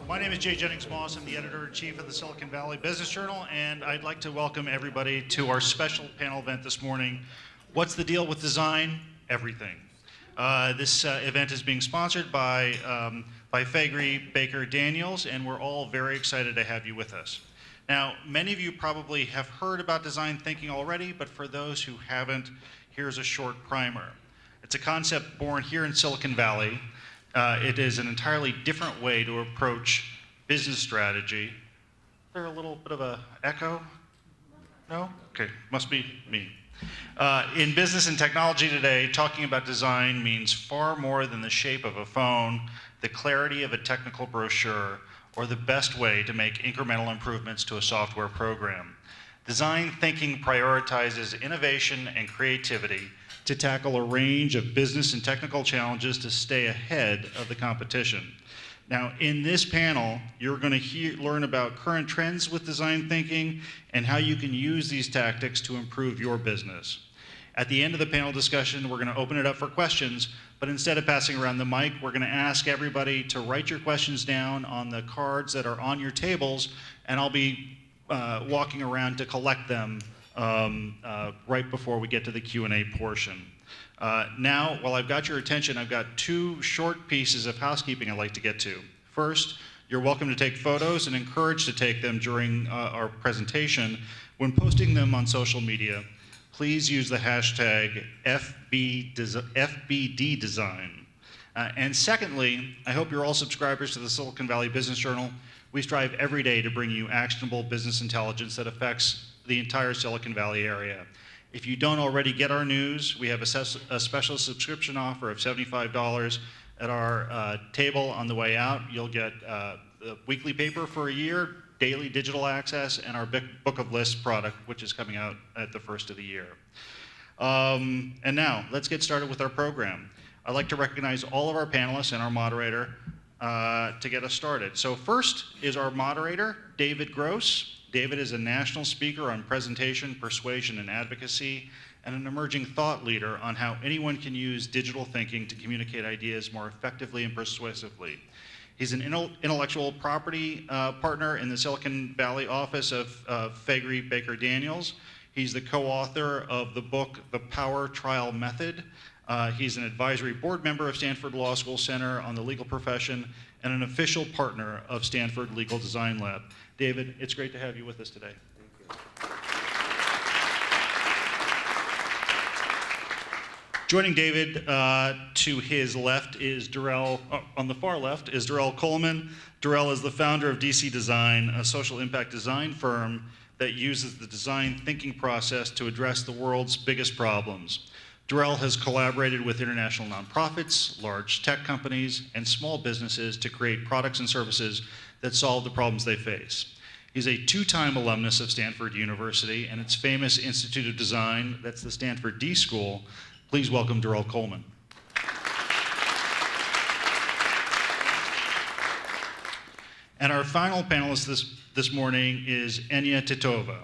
My name is Jay Jennings-Moss. I'm the editor-in-chief of the Silicon Valley Business Journal, and I'd like to welcome everybody to our special panel event this morning. What's the deal with design? Everything. This event is being sponsored by Faegre Baker Daniels, and we're all very excited to have you with us. Now, many of you probably have heard about design thinking already, but for those who haven't, here's a short primer. It's a concept born here in Silicon Valley. It is an entirely different way to approach business strategy. Is there a little bit of an echo? No? Okay, must be me. In business and technology today, talking about design means far more than the shape of a phone, the clarity of a technical brochure, or the best way to make incremental improvements to a software program. Design thinking prioritizes innovation and creativity to tackle a range of business and technical challenges to stay ahead of the competition. Now, in this panel, you're going to learn about current trends with design thinking and how you can use these tactics to improve your business. At the end of the panel discussion, we're going to open it up for questions, but instead of passing around the mic, we're going to ask everybody to write your questions down on the cards that are on your tables, and I'll be walking around to collect them right before we get to the Q&A portion. Now, while I've got your attention, I've got two short pieces of housekeeping I'd like to get to. First, you're welcome to take photos and encouraged to take them during our presentation. When posting them on social media, please use the hashtag FBD Design. And secondly, I hope you're all subscribers to the Silicon Valley Business Journal. We strive every day to bring you actionable business intelligence that affects the entire Silicon Valley area. If you don't already get our news, we have a special subscription offer of $75 at our table on the way out. You'll get the weekly paper for a year, daily digital access, and our Book of Lists product, which is coming out at the first of the year. And now, let's get started with our program. I'd like to recognize all of our panelists and our moderator to get us started. So first is our moderator, David Gross. David is a national speaker on presentation, persuasion, and advocacy, and an emerging thought leader on how anyone can use digital thinking to communicate ideas more effectively and persuasively. He's an intellectual property partner in the Silicon Valley office of Faegre Baker Daniels. He's the co-author of the book, The Power Trial Method. He's an advisory board member of Stanford Law School Center on the Legal Profession and an official partner of Stanford Legal Design Lab. David, it's great to have you with us today. Thank you. Joining David to his left is Darrell, on the far left is Darrell Coleman. Darrell is the founder of DC Design, a social impact design firm that uses the design thinking process to address the world's biggest problems. Darrell has collaborated with international nonprofits, large tech companies, and small businesses to create products and services that solve the problems they face. He's a two-time alumnus of Stanford University and its famous Institute of Design, that's the Stanford D School. Please welcome Darrell Coleman. And our final panelist this morning is Enya Titova.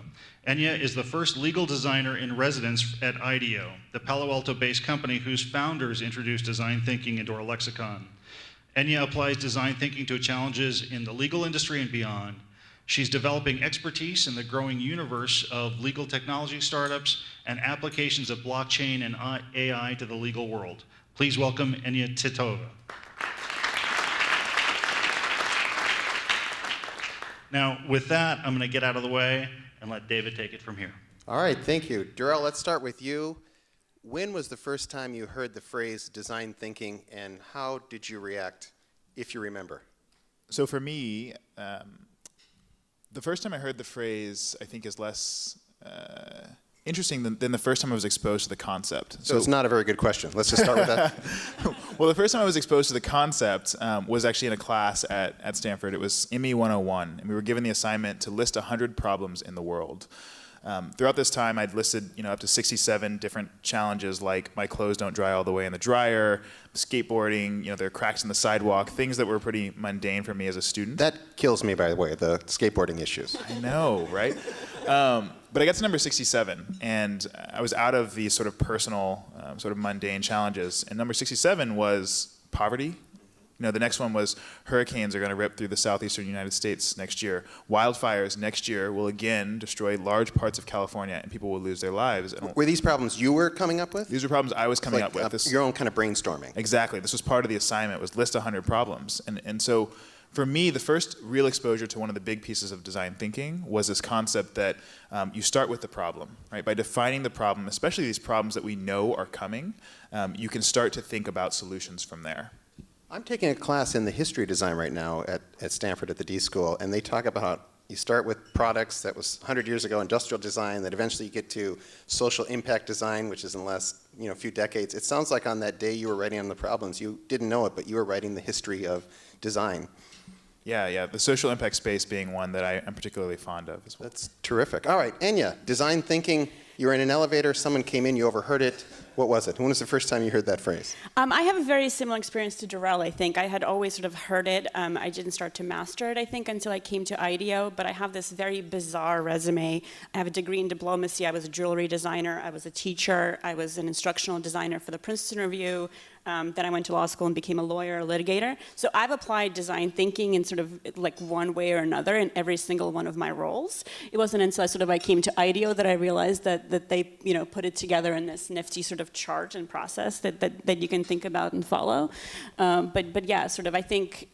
Enya is the first legal designer in residence at IDEO, the Palo Alto-based company whose founders introduced design thinking into our lexicon. Enya applies design thinking to challenges in the legal industry and beyond. She's developing expertise in the growing universe of legal technology startups and applications of blockchain and AI to the legal world. Please welcome Enya Titova. Now, with that, I'm going to get out of the way and let David take it from here. All right, thank you. Darrell, let's start with you. When was the first time you heard the phrase design thinking, and how did you react, if you remember? So for me, the first time I heard the phrase, I think, is less interesting than the first time I was exposed to the concept. So it's not a very good question. Let's just start with that. Well, the first time I was exposed to the concept was actually in a class at Stanford. It was ME 101, and we were given the assignment to list 100 problems in the world. Throughout this time, I'd listed up to 67 different challenges, like my clothes don't dry all the way in the dryer, skateboarding, there are cracks in the sidewalk, things that were pretty mundane for me as a student. That kills me, by the way, the skateboarding issues. I know, right? But I got to number 67, and I was out of these sort of personal, sort of mundane challenges. And number 67 was poverty, The next one was hurricanes are going to rip through the southeastern United States next year. Wildfires next year will again destroy large parts of California, and people will lose their lives. Were these problems you were coming up with? These were problems I was coming up with. Your own kind of brainstorming. Exactly. This was part of the assignment, was list 100 problems. And so for me, the first real exposure to one of the big pieces of design thinking was this concept that you start with the problem, right? By defining the problem, especially these problems that we know are coming, you can start to think about solutions from there. I'm taking a class in the history of design right now at Stanford at the D School, and they talk about you start with products that was 100 years ago, industrial design, that eventually you get to social impact design, which is in the last few decades. It sounds like on that day you were writing on the problems. You didn't know it, but you were writing the history of design. Yeah, the social impact space being one that I am particularly fond of as well. That's terrific. All right, Enya, design thinking. You were in an elevator, someone came in, you overheard it. What was it? When was the first time you heard that phrase? I have a very similar experience to Darrell, I think. I had always sort of heard it. I didn't start to master it, I think, until I came to IDEO, but I have this very bizarre resume. I have a degree in diplomacy. I was a jewelry designer. I was a teacher. I was an instructional designer for the Princeton Review. Then I went to law school and became a lawyer, a litigator. So I've applied design thinking in sort of like one way or another in every single one of my roles. It wasn't until I came to IDEO that I realized that they put it together in this nifty sort of chart and process that you can think about and follow. But yeah, I think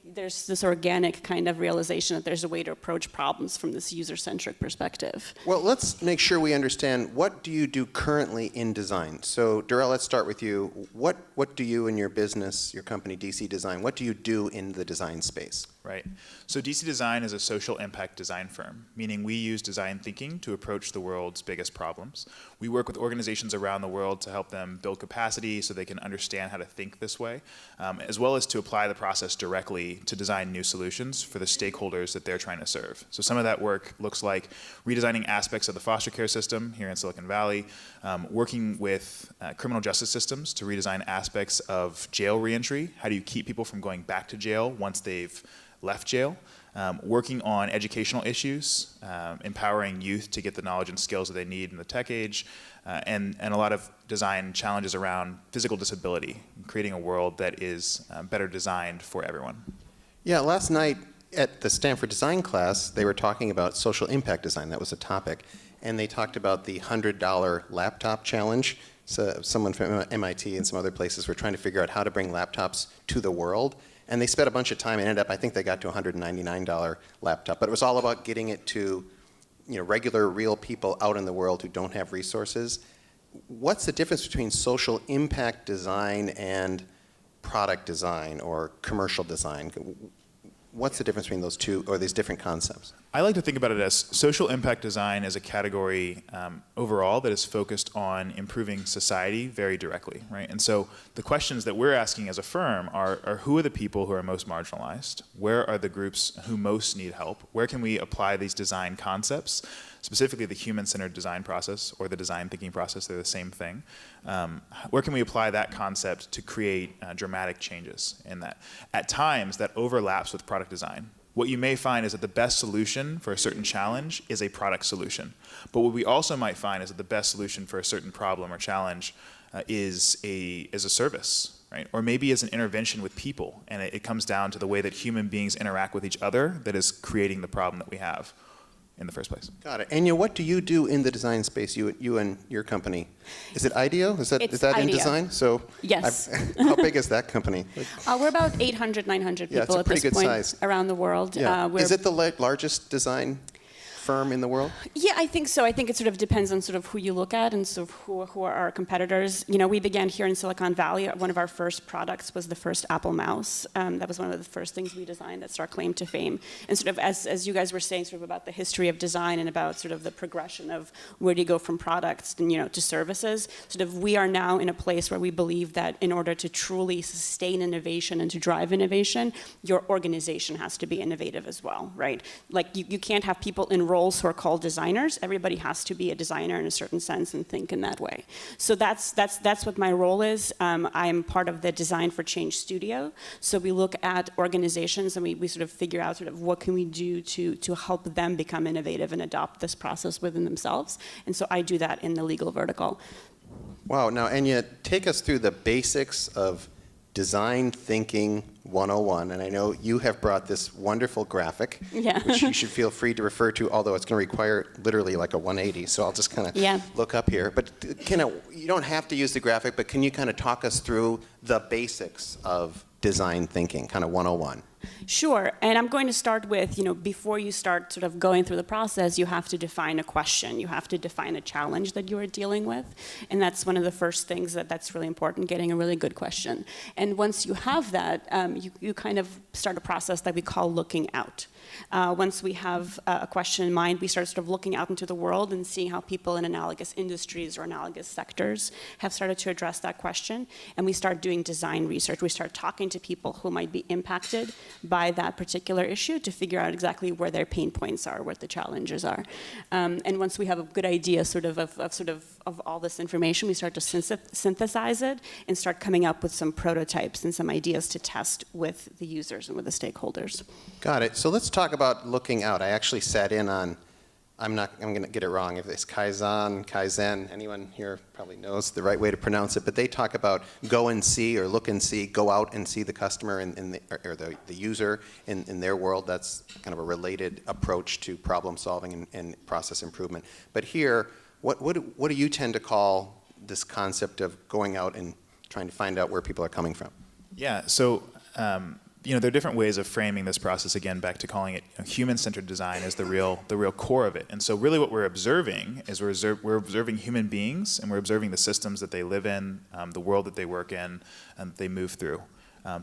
there's this organic kind of realization that there's a way to approach problems from this user-centric perspective. Well, let's make sure we understand, what do you do currently in design? So Darrell, let's start with you. What do you in your business, your company, DC Design, what do you do in the design space? Right. So DC Design is a social impact design firm, meaning we use design thinking to approach the world's biggest problems. We work with organizations around the world to help them build capacity so they can understand how to think this way, as well as to apply the process directly to design new solutions for the stakeholders that they're trying to serve. So some of that work looks like redesigning aspects of the foster care system here in Silicon Valley, working with criminal justice systems to redesign aspects of jail reentry. How do you keep people from going back to jail once they've left jail? Working on educational issues, empowering youth to get the knowledge and skills that they need in the tech age, and a lot of design challenges around physical disability, creating a world that is better designed for everyone. Yeah, last night at the Stanford design class, they were talking about social impact design. That was a topic. And they talked about the $100 laptop challenge. So someone from MIT and some other places were trying to figure out how to bring laptops to the world. And they spent a bunch of time and ended up, I think they got to a $199 laptop. But it was all about getting it to regular, real people out in the world who don't have resources. What's the difference between social impact design and product design or commercial design? What's the difference between those two, or these different concepts? I like to think about it as social impact design as a category overall that is focused on improving society very directly, right? And so the questions that we're asking as a firm are who are the people who are most marginalized? Where are the groups who most need help? Where can we apply these design concepts, specifically the human-centered design process or the design thinking process? They're the same thing. Where can we apply that concept to create dramatic changes in that? At times, that overlaps with product design. What you may find is that the best solution for a certain challenge is a product solution. But what we also might find is that the best solution for a certain problem or challenge is a service, right? Or maybe as an intervention with people, and it comes down to the way that human beings interact with each other that is creating the problem that we have in the first place. Got it. Enya, what do you do in the design space, you and your company? Is it IDEO? Is that in IDEO. design? So yes. How big is that company? We're about 800, 900 people it's a at pretty this good point size. around the world. Yeah. Is it the largest design firm in the world? Yeah, I think so. I think it sort of depends on sort of who you look at and sort of who are our competitors. We began here in Silicon Valley. One of our first products was the first Apple mouse. That was one of the first things we designed. That's our claim to fame. And sort of as you guys were saying, sort of about the history of design and about sort of the progression of where do you go from products to services. Sort of we are now in a place where we believe that in order to truly sustain innovation and to drive innovation, your organization has to be innovative as well, right? Like you can't have people in roles who are called designers. Everybody has to be a designer in a certain sense and think in that way. So that's what my role is. I'm part of the Design for Change studio. So we look at organizations and we sort of figure out sort of what can we do to help them become innovative and adopt this process within themselves. And so I do that in the legal vertical. Wow. Now, Enya, take us through the basics of Design Thinking 101, and I know you have brought this wonderful graphic, Yeah. which you should feel free to refer to, although it's going to require literally like a 180, so I'll just kind of Yeah. look up here. But you don't have to use the graphic, but can you kind of talk us through the basics of design thinking, kind of 101? Sure, and I'm going to start with, before you start sort of going through the process, you have to define a question. You have to define a challenge that you are dealing with, and that's one of the first things that's really important, getting a really good question. And once you have that, you kind of start a process that we call looking out. Once we have a question in mind, we start sort of looking out into the world and seeing how people in analogous industries or analogous sectors have started to address that question. And we start doing design research. We start talking to people who might be impacted by that particular issue to figure out exactly where their pain points are, what the challenges are. And once we have a good idea of all this information, we start to synthesize it and start coming up with some prototypes and some ideas to test with the users and with the stakeholders. Got it. So let's talk about looking out. I actually sat in on, I'm going to get it wrong, if it's Kaizen, anyone here probably knows the right way to pronounce it, but they talk about go and see or look and see, go out and see the customer or the user in their world. That's kind of a related approach to problem solving and process improvement. But here, what do you tend to call this concept of going out and trying to find out where people are coming from? Yeah, so there are different ways of framing this process. Again, back to calling it human-centered design is the real core of it. And so really what we're observing is we're observing human beings, and we're observing the systems that they live in, the world that they work in, and they move through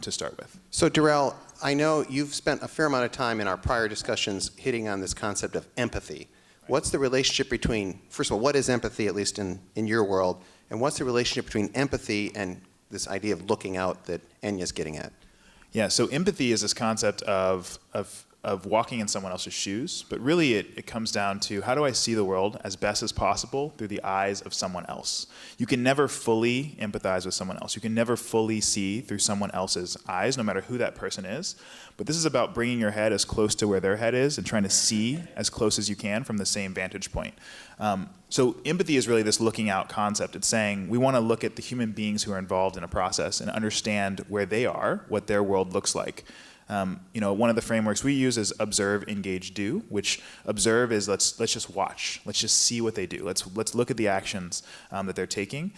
to start with. So Darrell, I know you've spent a fair amount of time in our prior discussions hitting on this concept of empathy. What's the relationship between, first of all, what is empathy, at least in your world, and what's the relationship between empathy and this idea of looking out that Enya's getting at? Yeah, so empathy is this concept of walking in someone else's shoes, but really it comes down to how do I see the world as best as possible through the eyes of someone else. You can never fully empathize with someone else. You can never fully see through someone else's eyes, no matter who that person is. But this is about bringing your head as close to where their head is and trying to see as close as you can from the same vantage point. So empathy is really this looking out concept. It's saying we want to look at the human beings who are involved in a process and understand where they are, what their world looks like. One of the frameworks we use is observe, engage, do, which observe is let's just watch. Let's just see what they do. Let's look at the actions that they're taking.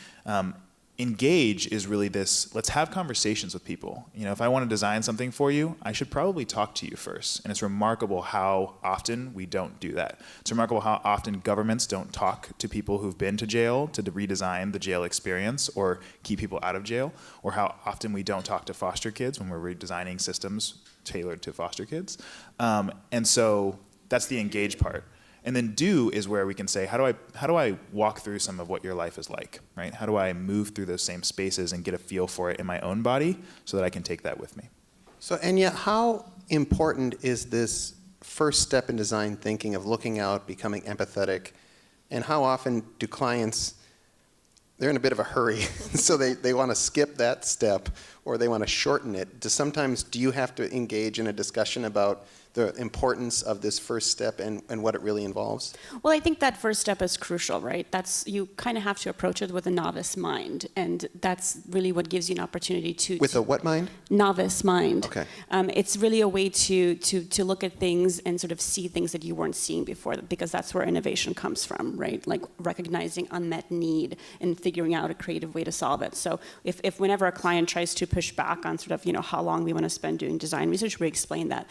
Engage is really this, let's have conversations with people. If I want to design something for you, I should probably talk to you first. And it's remarkable how often we don't do that. It's remarkable how often governments don't talk to people who've been to jail to redesign the jail experience or keep people out of jail, or how often we don't talk to foster kids when we're redesigning systems tailored to foster kids. And so that's the engage part. And then do is where we can say, how do I walk through some of what your life is like, right? How do I move through those same spaces and get a feel for it in my own body so that I can take that with me? So Enya, how important is this first step in design thinking of looking out, becoming empathetic, and how often do clients, they're in a bit of a hurry, so they want to skip that step or they want to shorten it. Do you have to engage in a discussion about the importance of this first step and what it really involves? Well, I think that first step is crucial, right? You kind of have to approach it with a novice mind, and that's really what gives you an opportunity to... With a what mind? Novice mind. Okay. It's really a way to look at things and sort of see things that you weren't seeing before, because that's where innovation comes from, right? Like recognizing unmet need and figuring out a creative way to solve it. So if whenever a client tries to push back on sort of, how long we want to spend doing design research, we explain that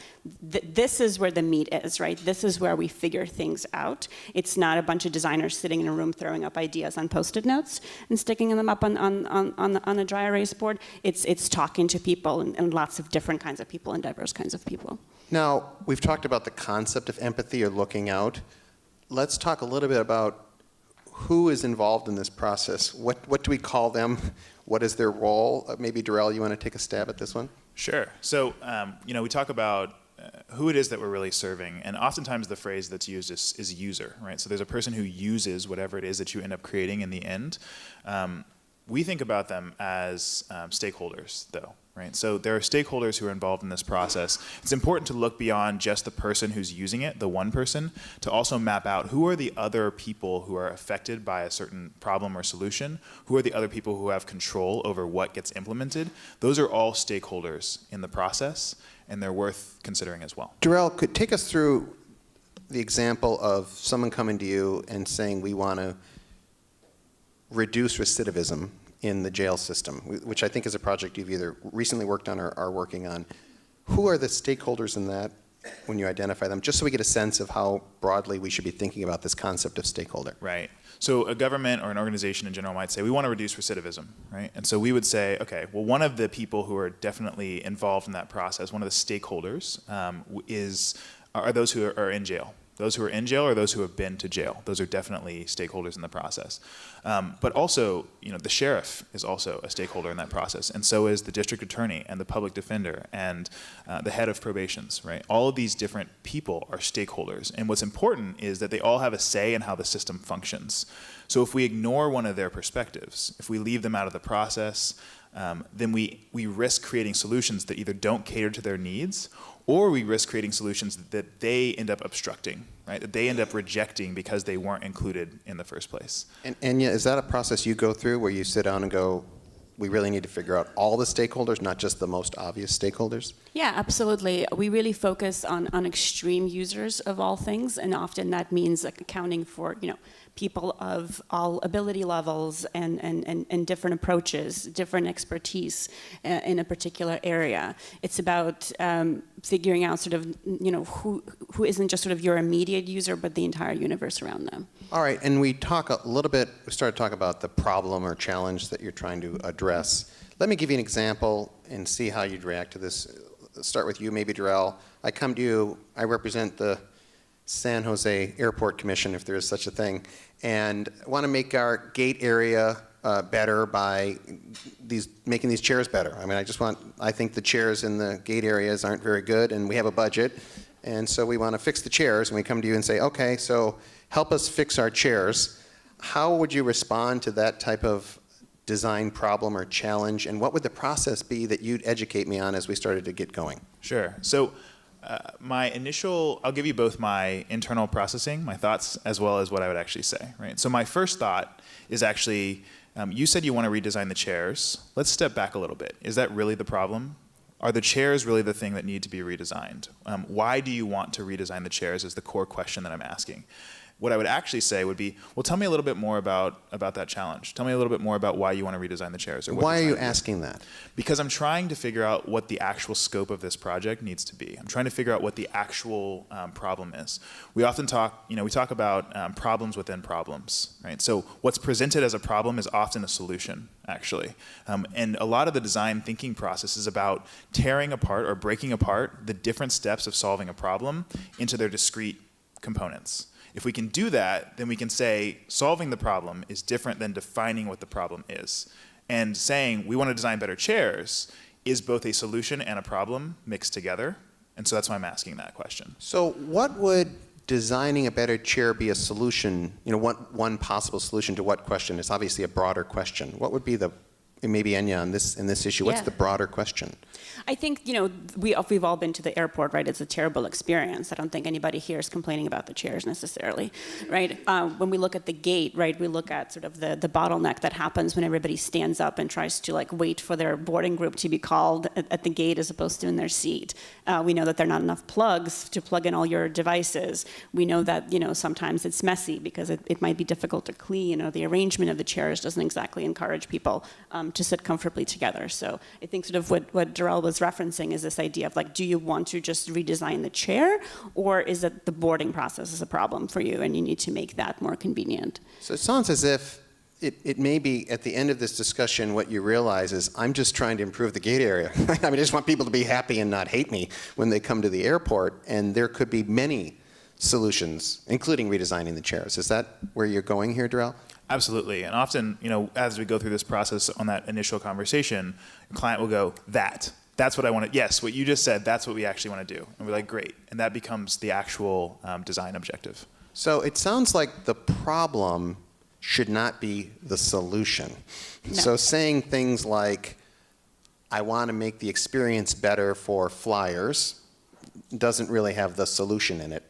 this is where the meat is, right? This is where we figure things out. It's not a bunch of designers sitting in a room throwing up ideas on Post-it notes and sticking them up on a dry erase board. It's talking to people and lots of different kinds of people and diverse kinds of people. Now, we've talked about the concept of empathy or looking out. Let's talk a little bit about who is involved in this process. What do we call them? What is their role? Maybe Darrell, you want to take a stab at this one? Sure. So, we talk about who it is that we're really serving, and oftentimes the phrase that's used is user, right? So there's a person who uses whatever it is that you end up creating in the end. We think about them as stakeholders, though, right? So there are stakeholders who are involved in this process. It's important to look beyond just the person who's using it, the one person, to also map out who are the other people who are affected by a certain problem or solution, who are the other people who have control over what gets implemented. Those are all stakeholders in the process, and they're worth considering as well. Darrell, could take us through the example of someone coming to you and saying, we want to reduce recidivism in the jail system, which I think is a project you've either recently worked on or are working on. Who are the stakeholders in that when you identify them, just so we get a sense of how broadly we should be thinking about this concept of stakeholder? Right. So a government or an organization in general might say, we want to reduce recidivism, right? And so we would say, okay, well, one of the people who are definitely involved in that process, one of the stakeholders, are those who are in jail. Those who are in jail or those who have been to jail. Those are definitely stakeholders in the process. But also, the sheriff is also a stakeholder in that process, and so is the district attorney and the public defender and the head of probations, right? All of these different people are stakeholders, and what's important is that they all have a say in how the system functions. So if we ignore one of their perspectives, if we leave them out of the process, then we risk creating solutions that either don't cater to their needs, or we risk creating solutions that they end up obstructing, right? That they end up rejecting because they weren't included in the first place. And Anya, is that a process you go through where you sit down and go, we really need to figure out all the stakeholders, not just the most obvious stakeholders? Yeah, absolutely. We really focus on extreme users of all things, and often that means accounting for, people of all ability levels and different approaches, different expertise in a particular area. It's about figuring out sort of, who isn't just sort of your immediate user, but the entire universe around them. All right, and we talk a little bit, we started to talk about the problem or challenge that you're trying to address. Let me give you an example and see how you'd react to this. Let's start with you, maybe Darrell. I come to you, I represent the San Jose Airport Commission, if there is such a thing, and want to make our gate area better by making these chairs better. I mean, I think the chairs in the gate areas aren't very good, and we have a budget, and so we want to fix the chairs, and we come to you and say, okay, so help us fix our chairs. How would you respond to that type of design problem or challenge, and what would the process be that you'd educate me on as we started to get going? Sure. So I'll give you both my internal processing, my thoughts, as well as what I would actually say, right? So my first thought is actually, you said you want to redesign the chairs. Let's step back a little bit. Is that really the problem? Are the chairs really the thing that need to be redesigned? Why do you want to redesign the chairs is the core question that I'm asking. What I would actually say would be, well, tell me a little bit more about that challenge. Tell me a little bit more about why you want to redesign the chairs. Or what Why are you asking asking that? Because I'm trying to figure out what the actual scope of this project needs to be. I'm trying to figure out what the actual problem is. We often talk about problems within problems, right? So what's presented as a problem is often a solution, actually. And a lot of the design thinking process is about tearing apart or breaking apart the different steps of solving a problem into their discrete components. If we can do that, then we can say solving the problem is different than defining what the problem is. And saying we want to design better chairs is both a solution and a problem mixed together. And so that's why I'm asking that question. So what would designing a better chair be a solution, one possible solution to what question? It's obviously a broader question. What would be maybe Enya in this issue, what's Yeah. the broader question? I think, we've all been to the airport, right? It's a terrible experience. I don't think anybody here is complaining about the chairs necessarily, right? When we look at the gate, right, we look at sort of the bottleneck that happens when everybody stands up and tries to wait for their boarding group to be called at the gate as opposed to in their seat. We know that there are not enough plugs to plug in all your devices. We know that, sometimes it's messy because it might be difficult to clean, or the arrangement of the chairs doesn't exactly encourage people to sit comfortably together. So I think sort of what Darrell was referencing is this idea of do you want to just redesign the chair, or is it the boarding process is a problem for you and you need to make that more convenient? So it sounds as if it may be at the end of this discussion what you realize is I'm just trying to improve the gate area. I just want people to be happy and not hate me when they come to the airport, and there could be many solutions, including redesigning the chairs. Is that where you're going here, Darrell? Absolutely. And often, as we go through this process on that initial conversation, the client will go, that's what I want to, yes, what you just said, that's what we actually want to do. And we're like, great. And that becomes the actual design objective. So it sounds like the problem should not be the solution. No. So saying things like, I want to make the experience better for flyers doesn't really have the solution in it.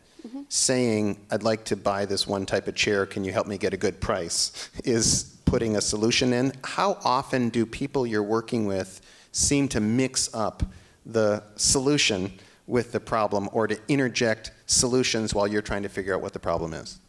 Saying, I'd like to buy this one type of chair, can you help me get a good price, is putting a solution in. How often do people you're working with seem to mix up the solution with the problem, or to interject solutions while you're trying to figure out what the problem is?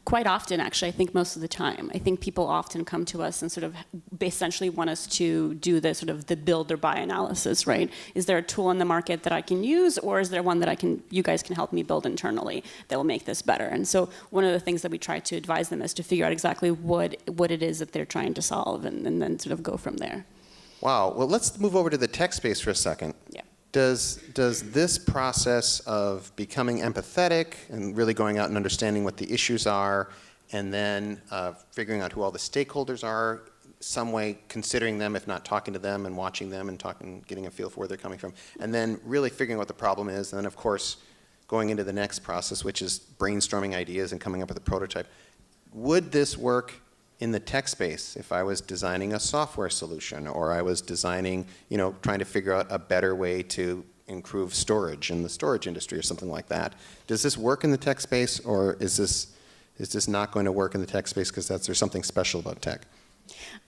Quite often, actually, I think most of the time. I think people often come to us and sort of essentially want us to do the sort of the build or buy analysis, right? Is there a tool in the market that I can use, or is there one that you guys can help me build internally that will make this better? And so one of the things that we try to advise them is to figure out exactly what it is that they're trying to solve, and then sort of go from there. Wow. Well, let's move over to the tech space for a second. Yeah. Does this process of becoming empathetic and really going out and understanding what the issues are, and then figuring out who all the stakeholders are, some way considering them, if not talking to them and watching them and getting a feel for where they're coming from, and then really figuring out what the problem is, and then of course going into the next process, which is brainstorming ideas and coming up with a prototype. Would this work in the tech space if I was designing a software solution, or I was designing, trying to figure out a better way to improve storage in the storage industry or something like that? Does this work in the tech space, or is this not going to work in the tech space because there's something special about tech?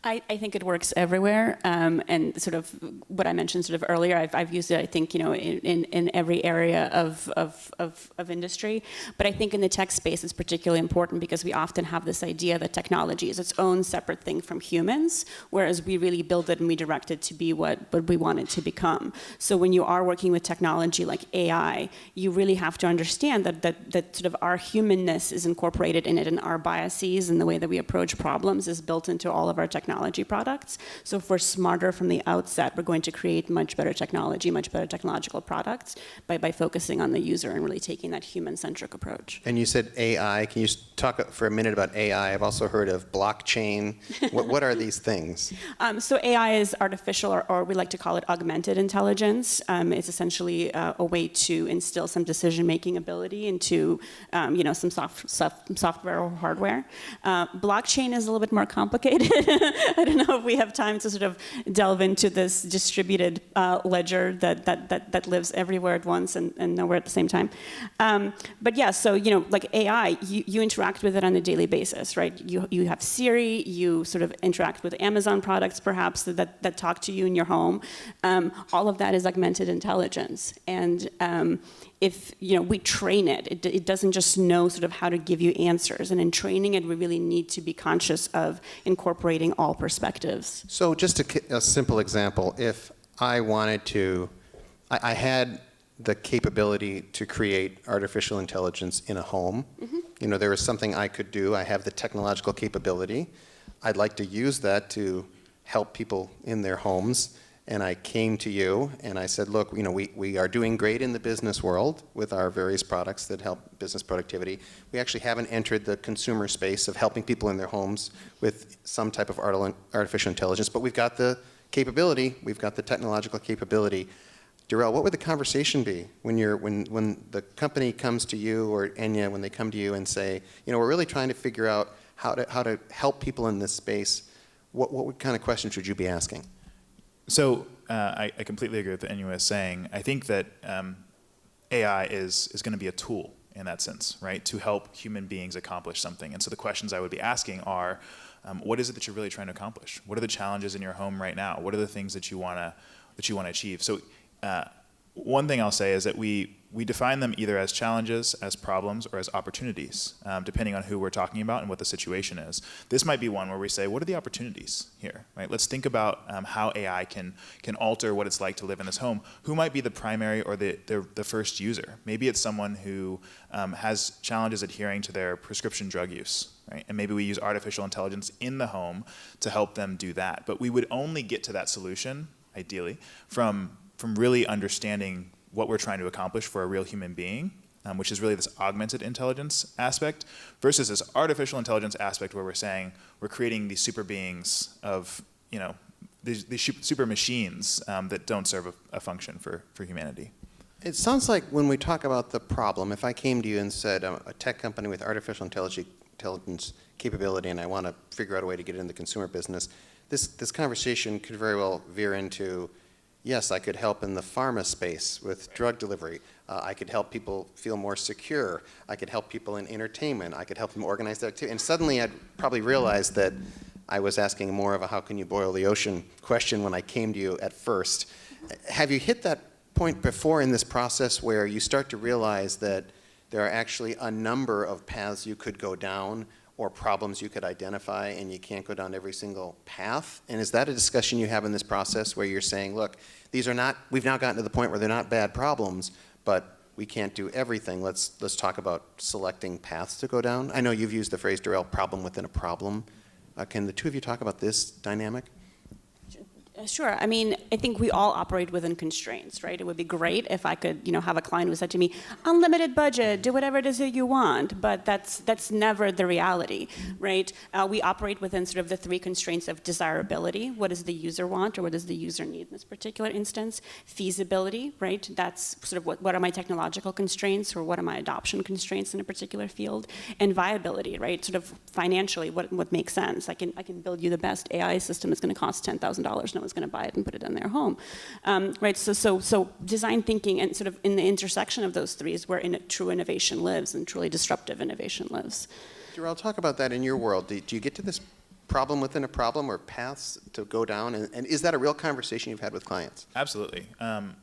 I think it works everywhere, and sort of what I mentioned sort of earlier, I've used it, I think, in every area of industry. But I think in the tech space it's particularly important because we often have this idea that technology is its own separate thing from humans, whereas we really build it and we direct it to be what we want it to become. So when you are working with technology like AI, you really have to understand that sort of our humanness is incorporated in it, and our biases and the way that we approach problems is built into all of our technology products. So if we're smarter from the outset, we're going to create much better technology, much better technological products by focusing on the user and really taking that human-centric approach. And you said AI. Can you talk for a minute about AI? I've also heard of blockchain. What are these things? So AI is artificial, or we like to call it augmented intelligence. It's essentially a way to instill some decision-making ability into some software or hardware. Blockchain is a little bit more complicated. I don't know if we have time to sort of delve into this distributed ledger that lives everywhere at once and nowhere at the same time. But yeah, so like AI, you interact with it on a daily basis, right? You have Siri, you sort of interact with Amazon products perhaps that talk to you in your home. All of that is augmented intelligence, and if we train it doesn't just know sort of how to give you answers. And in training it, we really need to be conscious of incorporating all perspectives. So just a simple example, if I wanted to, I had the capability to create artificial intelligence in a home. Mm-hmm. There was something I could do. I have the technological capability. I'd like to use that to help people in their homes. And I came to you and I said, look, we are doing great in the business world with our various products that help business productivity. We actually haven't entered the consumer space of helping people in their homes with some type of artificial intelligence, but we've got the capability, we've got the technological capability. Darrell, what would the conversation be when the company comes to you, or Enya, when they come to you and say, we're really trying to figure out how to help people in this space? What kind of questions should you be asking? So I completely agree with what Enya is saying. I think that AI is going to be a tool in that sense, right, to help human beings accomplish something. And so the questions I would be asking are, what is it that you're really trying to accomplish? What are the challenges in your home right now? What are the things that you want to achieve? So one thing I'll say is that we define them either as challenges, as problems, or as opportunities, depending on who we're talking about and what the situation is. This might be one where we say, what are the opportunities here? Right? Let's think about how AI can alter what it's like to live in this home. Who might be the primary or the first user? Maybe it's someone who has challenges adhering to their prescription drug use. Right? And maybe we use artificial intelligence in the home to help them do that. But we would only get to that solution, ideally, from really understanding what we're trying to accomplish for a real human being, which is really this augmented intelligence aspect, versus this artificial intelligence aspect where we're saying we're creating these super beings of, these super machines that don't serve a function for humanity. It sounds like when we talk about the problem, if I came to you and said, a tech company with artificial intelligence capability, and I want to figure out a way to get it in the consumer business. This conversation could very well veer into, yes, I could help in the pharma space with drug delivery. I could help people feel more secure. I could help people in entertainment. I could help them organize their activity. And suddenly I'd probably realize that I was asking more of a how can you boil the ocean question when I came to you at first. Have you hit that point before in this process where you start to realize that there are actually a number of paths you could go down or problems you could identify, and you can't go down every single path? And is that a discussion you have in this process where you're saying, look, these are not, we've now gotten to the point where they're not bad problems, but we can't do everything. Let's talk about selecting paths to go down. I know you've used the phrase, Darrell, problem within a problem. Can the two of you talk about this dynamic? Sure. I mean, I think we all operate within constraints, right? It would be great if I could, have a client who said to me, unlimited budget, do whatever it is that you want, but that's never the reality, right? We operate within sort of the three constraints of desirability. What does the user want, or what does the user need in this particular instance? Feasibility, right? That's sort of what are my technological constraints, or what are my adoption constraints in a particular field? And viability, right? Sort of financially, what makes sense? I can build you the best AI system. It's going to cost $10,000. No one's going to buy it and put it in their home, right? So design thinking, and sort of in the intersection of those three is where true innovation lives, and truly disruptive innovation lives. Darrell, talk about that in your world. Do you get to this problem within a problem, or paths to go down? And is that a real conversation you've had with clients? Absolutely.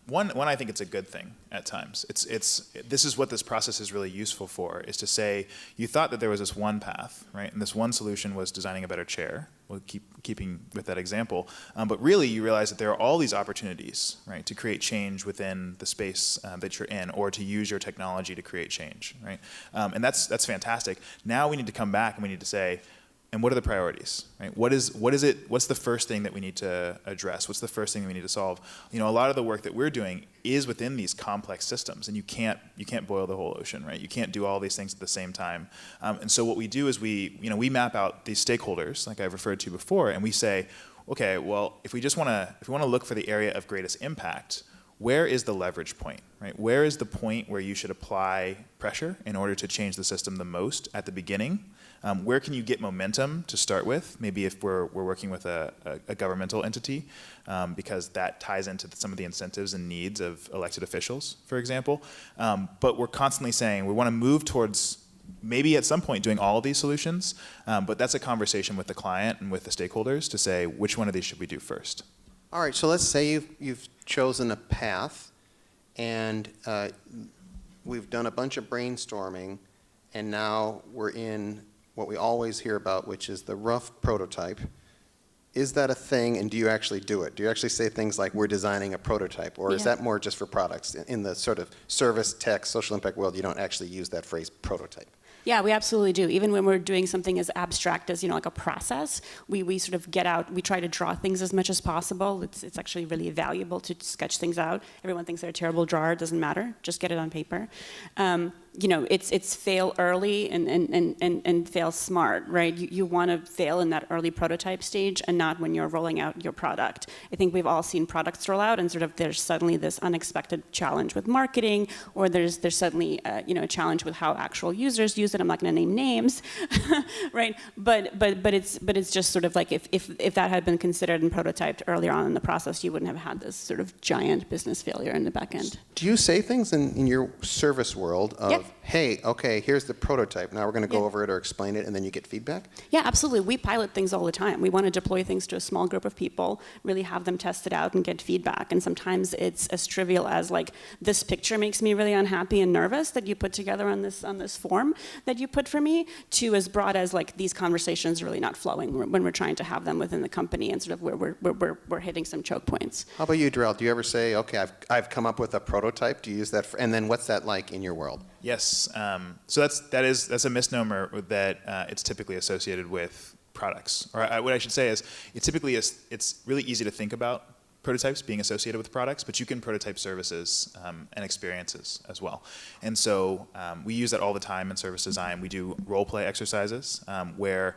One, I think it's a good thing at times. This is what this process is really useful for, is to say, you thought that there was this one path, right? And this one solution was designing a better chair. We'll keeping with that example. But really, you realize that there are all these opportunities, right, to create change within the space that you're in, or to use your technology to create change, right? And that's fantastic. Now we need to come back and we need to say, and what are the priorities, right? What's the first thing that we need to address? What's the first thing we need to solve? A lot of the work that we're doing is within these complex systems, and you can't boil the whole ocean, right? You can't do all these things at the same time. And so what we do is we map out these stakeholders, like I've referred to before, and we say, okay, well, if we want to look for the area of greatest impact, where is the leverage point, right? Where is the point where you should apply pressure in order to change the system the most at the beginning? Where can you get momentum to start with? Maybe if we're working with a governmental entity, because that ties into some of the incentives and needs of elected officials, for example. But we're constantly saying we want to move towards maybe at some point doing all of these solutions, but that's a conversation with the client and with the stakeholders to say, which one of these should we do first? All right, so let's say you've chosen a path, and we've done a bunch of brainstorming, and now we're in what we always hear about, which is the rough prototype. Is that a thing, and do you actually do it? Do you actually say things like, we're designing a prototype, or is that more just for products? In the sort of service, tech, social impact world, you don't actually use that phrase prototype. Yeah, we absolutely do. Even when we're doing something as abstract as, like a process, we sort of get out, we try to draw things as much as possible. It's actually really valuable to sketch things out. Everyone thinks they're a terrible drawer. It doesn't matter. Just get it on paper. It's fail early and fail smart, right? You want to fail in that early prototype stage and not when you're rolling out your product. I think we've all seen products roll out, and sort of there's suddenly this unexpected challenge with marketing, or there's suddenly a challenge with how actual users use it. I'm not going to name names, right? But it's just sort of like if that had been considered and prototyped earlier on in the process, you wouldn't have had this sort of giant business failure in the back end. Do you say things in your service world of, hey, okay, here's the prototype, now we're going to go over it or explain it, and then you get feedback? Yeah, absolutely. We pilot things all the time. We want to deploy things to a small group of people, really have them test it out and get feedback. And sometimes it's as trivial as like, this picture makes me really unhappy and nervous that you put together on this form that you put for me, to as broad as like, these conversations are really not flowing when we're trying to have them within the company, and sort of where we're hitting some choke points. How about you, Darrell? Do you ever say, okay, I've come up with a prototype? Do you use that? And then what's that like in your world? Yes. So that's a misnomer that it's typically associated with products. Or what I should say is, it's really easy to think about prototypes being associated with products, but you can prototype services and experiences as well. And so we use that all the time in service design. We do role play exercises where,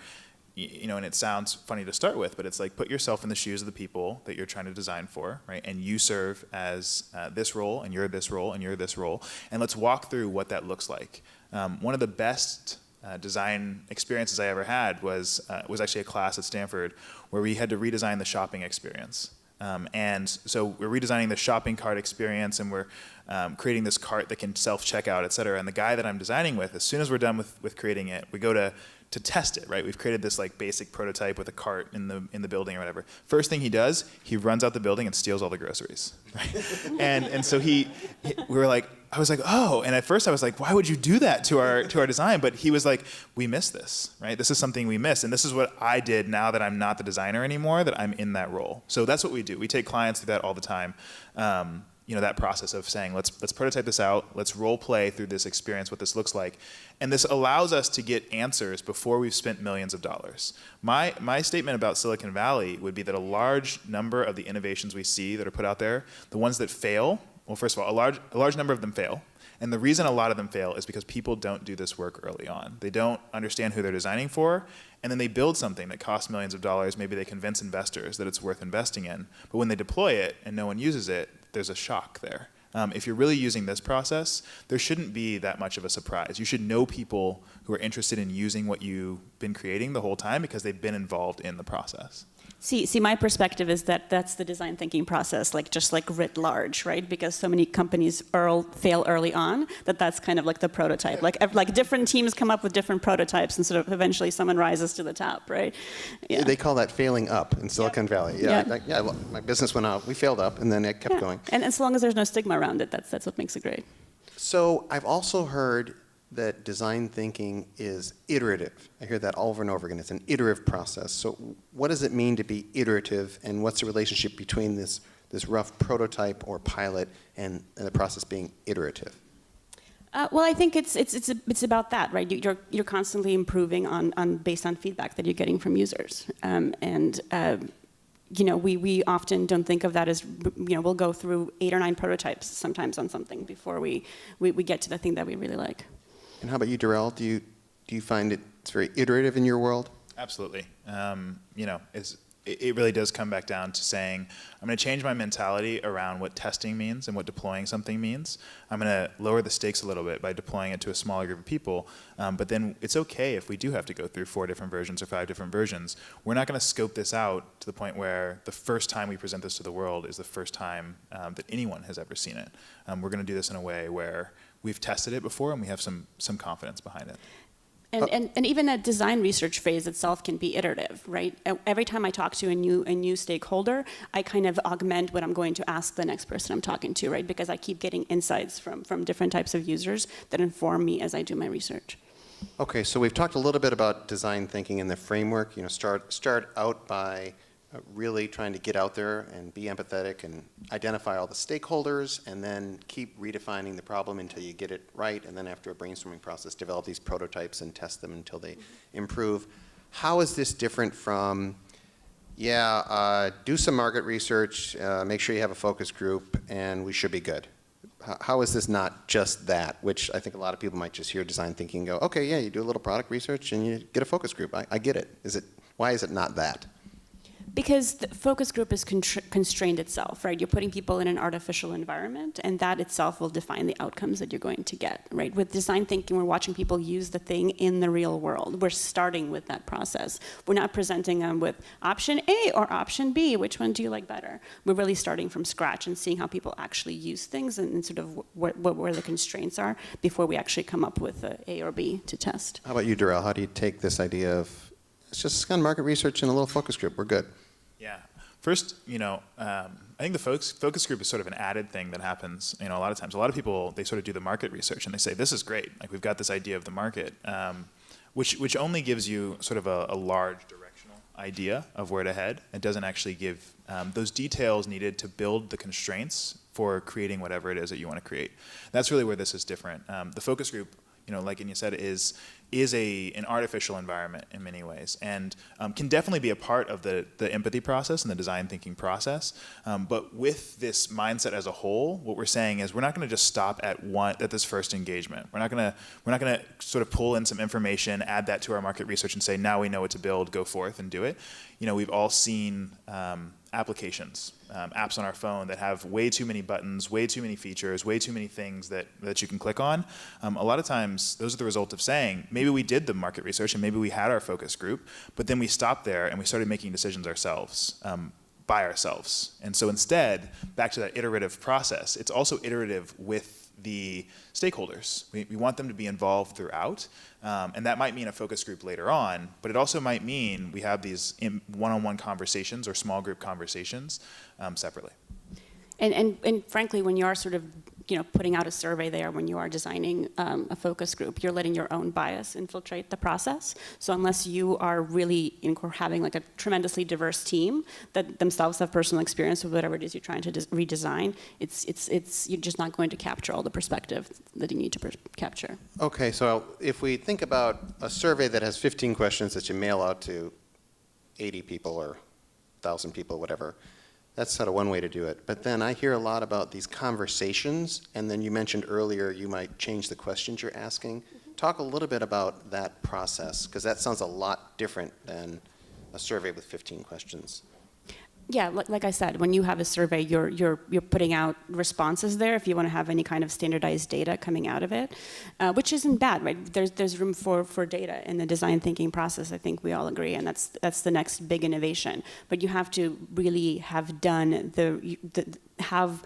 and it sounds funny to start with, but it's like, put yourself in the shoes of the people that you're trying to design for, right? And you serve as this role, and you're this role, and you're this role. And let's walk through what that looks like. One of the best design experiences I ever had was actually a class at Stanford where we had to redesign the shopping experience. And so we're redesigning the shopping cart experience, and we're creating this cart that can self-checkout, et cetera. And the guy that I'm designing with, as soon as we're done with creating it, we go to test it, right? We've created this like basic prototype with a cart in the building or whatever. First thing he does, he runs out the building and steals all the groceries. Right? and so I was like, oh, and at first I was like, why would you do that to our design? But he was like, we miss this, right? This is something we miss, and this is what I did now that I'm not the designer anymore, that I'm in that role. So that's what we do. We take clients through that all the time. That process of saying, let's prototype this out, let's role play through this experience, what this looks like. And this allows us to get answers before we've spent millions of dollars. My statement about Silicon Valley would be that a large number of the innovations we see that are put out there, the ones that fail, well, first of all, a large number of them fail. And the reason a lot of them fail is because people don't do this work early on. They don't understand who they're designing for, and then they build something that costs millions of dollars. Maybe they convince investors that it's worth investing in. But when they deploy it and no one uses it, there's a shock there. If you're really using this process, there shouldn't be that much of a surprise. You should know people who are interested in using what you've been creating the whole time because they've been involved in the process. See, my perspective is that that's the design thinking process, just writ large, right? Because so many companies fail early on, that's kind of like the prototype. Like different teams come up with different prototypes, and sort of eventually someone rises to the top, right? Yeah. They call that failing up in Silicon Valley. Yeah, well, my business went out, we failed up, and then it kept going. And as long as there's no stigma around it, that's what makes it great. So I've also heard that design thinking is iterative. I hear that over and over again. It's an iterative process. So what does it mean to be iterative, and what's the relationship between this rough prototype or pilot and the process being iterative? Well, I think it's about that, right? You're constantly improving on based on feedback that you're getting from users, we often don't think of that as, we'll go through 8 or 9 prototypes sometimes on something before we get to the thing that we really like. And how about you, Darrell? Do you find it's very iterative in your world? Absolutely. It really does come back down to saying, I'm going to change my mentality around what testing means and what deploying something means. I'm going to lower the stakes a little bit by deploying it to a smaller group of people. But then it's okay if we do have to go through 4 different versions or 5 different versions. We're not going to scope this out to the point where the first time we present this to the world is the first time that anyone has ever seen it. We're going to do this in a way where we've tested it before and we have some confidence behind it. And even that design research phase itself can be iterative, right? Every time I talk to a new stakeholder, I kind of augment what I'm going to ask the next person I'm talking to, right? Because I keep getting insights from different types of users that inform me as I do my research. Okay, so we've talked a little bit about design thinking and the framework. Start out by really trying to get out there and be empathetic and identify all the stakeholders, and then keep redefining the problem until you get it right, and then after a brainstorming process, develop these prototypes and test them until they improve. How is this different from, do some market research, make sure you have a focus group, and we should be good? How is this not just that, which I think a lot of people might just hear design thinking and go, okay, yeah, you do a little product research and you get a focus group. I get it. Why is it not that? Because the focus group is constrained itself, right? You're putting people in an artificial environment, and that itself will define the outcomes that you're going to get, right? With design thinking, we're watching people use the thing in the real world. We're starting with that process. We're not presenting them with option A or option B. Which one do you like better? We're really starting from scratch and seeing how people actually use things and sort of where the constraints are before we actually come up with A or B to test. How about you, Darrell? How do you take this idea of, it's just kind of market research and a little focus group, we're good? Yeah. First, I think the focus group is sort of an added thing that happens, a lot of times. A lot of people, they sort of do the market research and they say, this is great. Like, we've got this idea of the market, which only gives you sort of a large directional idea of where to head. It doesn't actually give those details needed to build the constraints for creating whatever it is that you want to create. That's really where this is different. The focus group, like Anya said, is an artificial environment in many ways, and can definitely be a part of the empathy process and the design thinking process. But with this mindset as a whole, what we're saying is we're not going to just stop at this first engagement. We're not going to sort of pull in some information, add that to our market research, and say now we know what to build, go forth and do it. We've all seen applications, apps on our phone that have way too many buttons, way too many features, way too many things that you can click on. A lot of times, those are the result of saying, maybe maybe we did the market research and maybe we had our focus group, but then we stopped there and we started making decisions ourselves, by ourselves. And so instead, back to that iterative process, it's also iterative with the stakeholders. We want them to be involved throughout, and that might mean a focus group later on, but it also might mean we have these one-on-one conversations or small group conversations separately. And frankly, when you are sort of putting out a survey there, when you are designing a focus group, you're letting your own bias infiltrate the process. So unless you are really having like a tremendously diverse team that themselves have personal experience with whatever it is you're trying to redesign, it's you're just not going to capture all the perspective that you need to capture. Okay, so if we think about a survey that has 15 questions that you mail out to 80 people or 1,000 people, whatever, that's sort of one way to do it. But then I hear a lot about these conversations, and then you mentioned earlier you might change the questions you're asking. Talk a little bit about that process, because that sounds a lot different than a survey with 15 questions. Yeah, like I said, when you have a survey, you're putting out responses there if you want to have any kind of standardized data coming out of it, which isn't bad, right? There's room for data in the design thinking process. I think we all agree, and that's the next big innovation. But you have to really have done have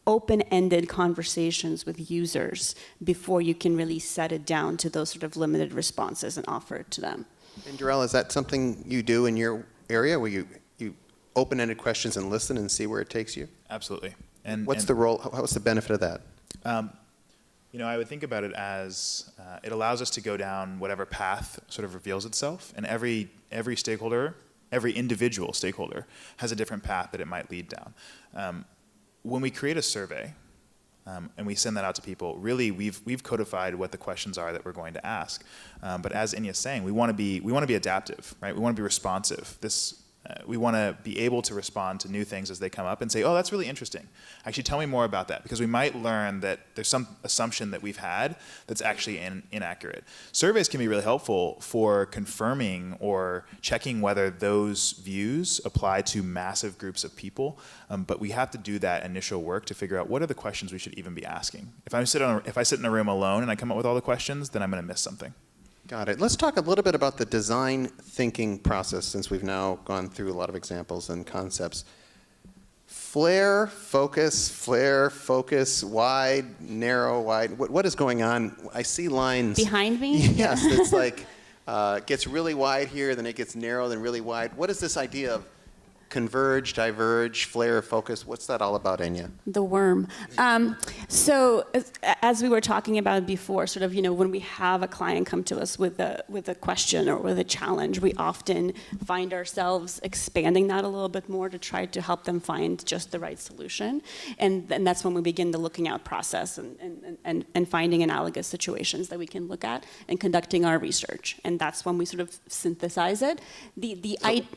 open-ended conversations with users before you can really set it down to those sort of limited responses and offer it to them. And Darrell, is that something you do in your area where you open-ended questions and listen and see where it takes you? Absolutely. And what's the role? What's the benefit of that? I would think about it as it allows us to go down whatever path sort of reveals itself, and every stakeholder, every individual stakeholder, has a different path that it might lead down. When we create a survey and we send that out to people, really we've codified what the questions are that we're going to ask. But as Inya's saying, we want to be adaptive, right? We want to be responsive. We want to be able to respond to new things as they come up and say, oh, that's really interesting. Actually, tell me more about that, because we might learn that there's some assumption that we've had that's actually inaccurate. Surveys can be really helpful for confirming or checking whether those views apply to massive groups of people, but we have to do that initial work to figure out what are the questions we should even be asking. If I sit in a room alone and I come up with all the questions, then I'm going to miss something. Got it. Let's talk a little bit about the design thinking process, since we've now gone through a lot of examples and concepts. Flare, focus, wide, narrow, wide. What is going on? I see lines. Behind me? Yes, it's like it gets really wide here, then it gets narrow, then really wide. What is this idea of converge, diverge, flare, focus? What's that all about, Inya? The worm. So as we were talking about before, sort of, when we have a client come to us with a question or with a challenge, we often find ourselves expanding that a little bit more to try to help them find just the right solution. And that's when we begin the looking out process and finding analogous situations that we can look at and conducting our research. And that's when we sort of synthesize it.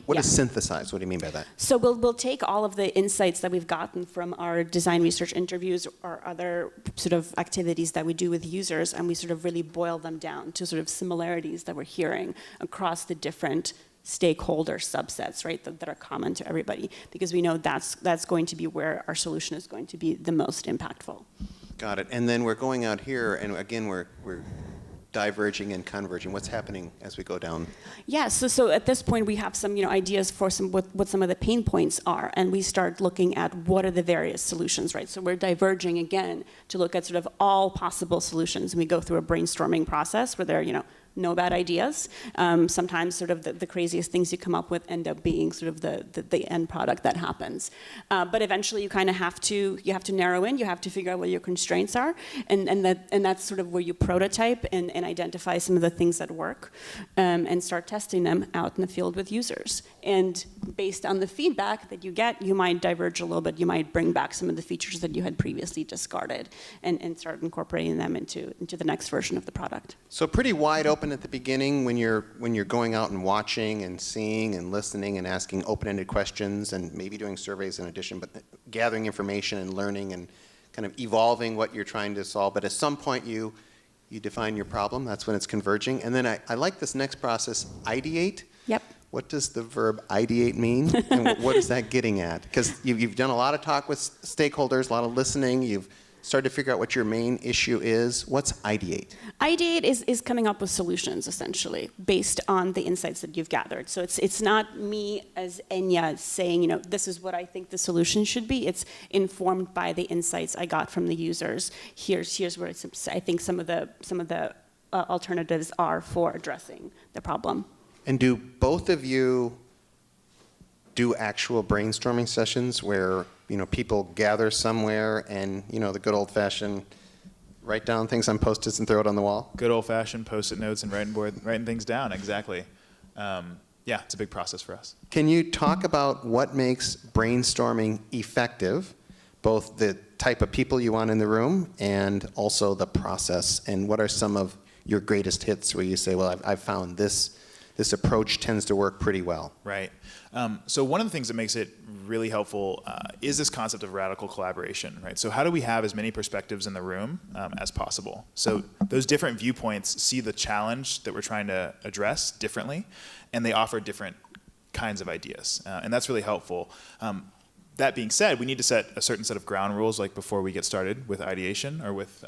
What is synthesize? What do you mean by that? So we'll take all of the insights that we've gotten from our design research interviews or other sort of activities that we do with users, and we sort of really boil them down to sort of similarities that we're hearing across the different stakeholder subsets, right, that are common to everybody, because we know that's going to be where our solution is going to be the most impactful. Got it. And then we're going out here, and again, we're diverging and converging. What's happening as we go down? Yeah, so at this point we have some ideas for what some of the pain points are, and we start looking at what are the various solutions, right? So we're diverging again to look at sort of all possible solutions, and we go through a brainstorming process where there are no bad ideas. Sometimes sort of the craziest things you come up with end up being sort of the end product that happens. But eventually you kind of have to narrow in, you have to figure out what your constraints are, and that's sort of where you prototype and identify some of the things that work, and start testing them out in the field with users. And based on the feedback that you get, you might diverge a little bit, you might bring back some of the features that you had previously discarded and start incorporating them into the next version of the product. So pretty wide open at the beginning when you're going out and watching and seeing and listening and asking open-ended questions and maybe doing surveys in addition, but gathering information and learning and kind of evolving what you're trying to solve. But at some point you define your problem. That's when it's converging. And then I like this next process, ideate. Yep. What does the verb ideate mean? And what is that getting at? Because you've done a lot of talk with stakeholders, a lot of listening. You've started to figure out what your main issue is. What's ideate? Ideate is coming up with solutions, essentially, based on the insights that you've gathered. So it's not me as Enya saying, this is what I think the solution should be. It's informed by the insights I got from the users. Here's where I think some of the alternatives are for addressing the problem. And do both of you do actual brainstorming sessions where people gather somewhere and the good old-fashioned write down things on Post-its and throw it on the wall? Good old-fashioned Post-it notes and writing things down, exactly. Yeah, it's a big process for us. Can you talk about what makes brainstorming effective, both the type of people you want in the room and also the process, and what are some of your greatest hits where you say, well, I've found this approach tends to work pretty well? Right. So one of the things that makes it really helpful is this concept of radical collaboration, right? So how do we have as many perspectives in the room as possible? So those different viewpoints see the challenge that we're trying to address differently, and they offer different kinds of ideas. And that's really helpful. That being said, we need to set a certain set of ground rules like before we get started with ideation or with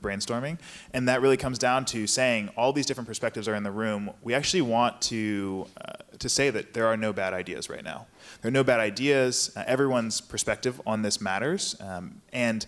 brainstorming. And that really comes down to saying all these different perspectives are in the room. We actually want to say that there are no bad ideas right now. There are no bad ideas. Everyone's perspective on this matters. And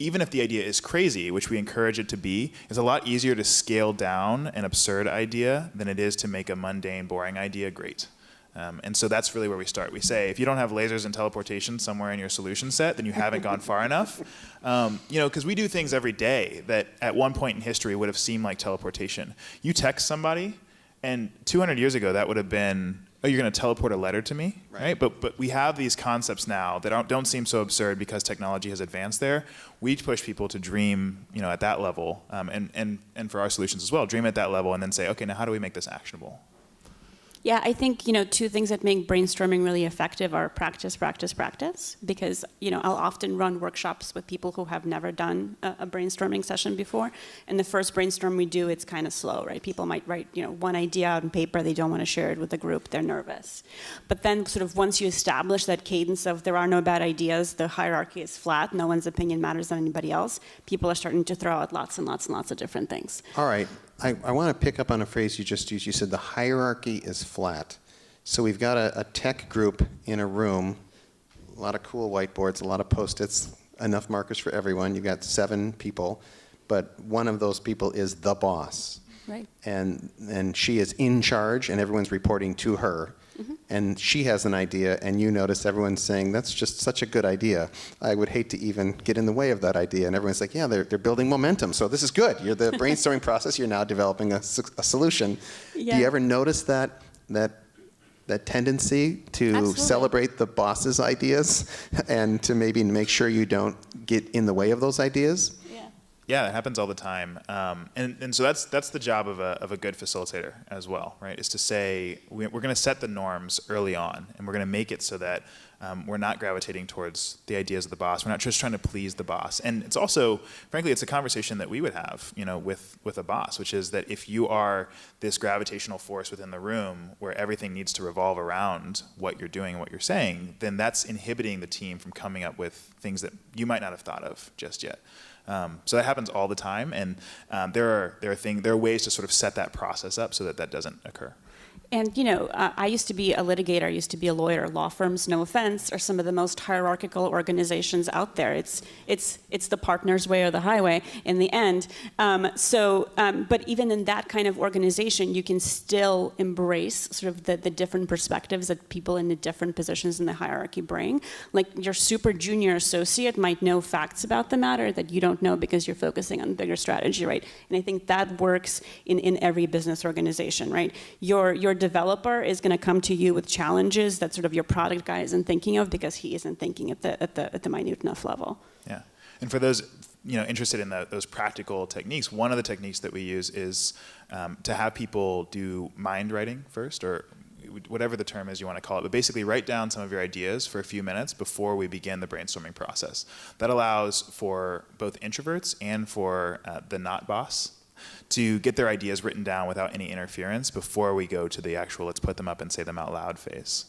even if the idea is crazy, which we encourage it to be, it's a lot easier to scale down an absurd idea than it is to make a mundane, boring idea great. And so that's really where we start. We say, if you don't have lasers and teleportation somewhere in your solution set, then you haven't gone far enough. Because we do things every day that at one point in history would have seemed like teleportation. You text somebody, and 200 years ago that would have been, oh, you're going to teleport a letter to me, right? But we have these concepts now that don't seem so absurd because technology has advanced there. We push people to dream, at that level, and for our solutions as well, dream at that level, and then say, okay, now how do we make this actionable? Yeah, I think, two things that make brainstorming really effective are practice, practice, practice. Because, I'll often run workshops with people who have never done a brainstorming session before. And the first brainstorm we do, it's kind of slow, right? People might write, one idea out on paper. They don't want to share it with the group. They're nervous. But then sort of once you establish that cadence of there are no bad ideas, the hierarchy is flat, no one's opinion matters than anybody else, people are starting to throw out lots and lots and lots of different things. All right. I want to pick up on a phrase you just used. You said the hierarchy is flat. So we've got a tech group in a room, a lot of cool whiteboards, a lot of Post-its, enough markers for everyone. You've got 7 people, but one of those people is the boss. Right. And she is in charge, and everyone's reporting to her. Mm-hmm. And she has an idea, and you notice everyone's saying, that's just such a good idea. I would hate to even get in the way of that idea. And everyone's like, yeah, they're building momentum, so this is good. You're the brainstorming process, you're now developing a solution. Yeah. Do you ever notice that tendency to Absolutely. celebrate the boss's ideas and to maybe make sure you don't get in the way of those ideas? Yeah, it happens all the time, and so that's the job of a good facilitator as well, right? Is to say we're going to set the norms early on, and we're going to make it so that we're not gravitating towards the ideas of the boss. We're not just trying to please the boss, and it's also, frankly, it's a conversation that we would have, with a boss, which is that if you are this gravitational force within the room where everything needs to revolve around what you're doing and what you're saying, then that's inhibiting the team from coming up with things that you might not have thought of just yet. So that happens all the time, and there are ways to sort of set that process up so that doesn't occur. And, I used to be a litigator, I used to be a lawyer. Law firms, no offense, are some of the most hierarchical organizations out there. It's the partner's way or the highway in the end. But even in that kind of organization, you can still embrace sort of the different perspectives that people in the different positions in the hierarchy bring. Like your super junior associate might know facts about the matter that you don't know because you're focusing on bigger strategy, right? And I think that works in every business organization, right? Your developer is going to come to you with challenges that sort of your product guy isn't thinking of because he isn't thinking at the minute enough level. Yeah, and for those interested in those practical techniques, one of the techniques that we use is to have people do mind writing first, or whatever the term is you want to call it, but basically write down some of your ideas for a few minutes before we begin the brainstorming process. That allows for both introverts and for the not boss to get their ideas written down without any interference before we go to the actual let's put them up and say them out loud phase.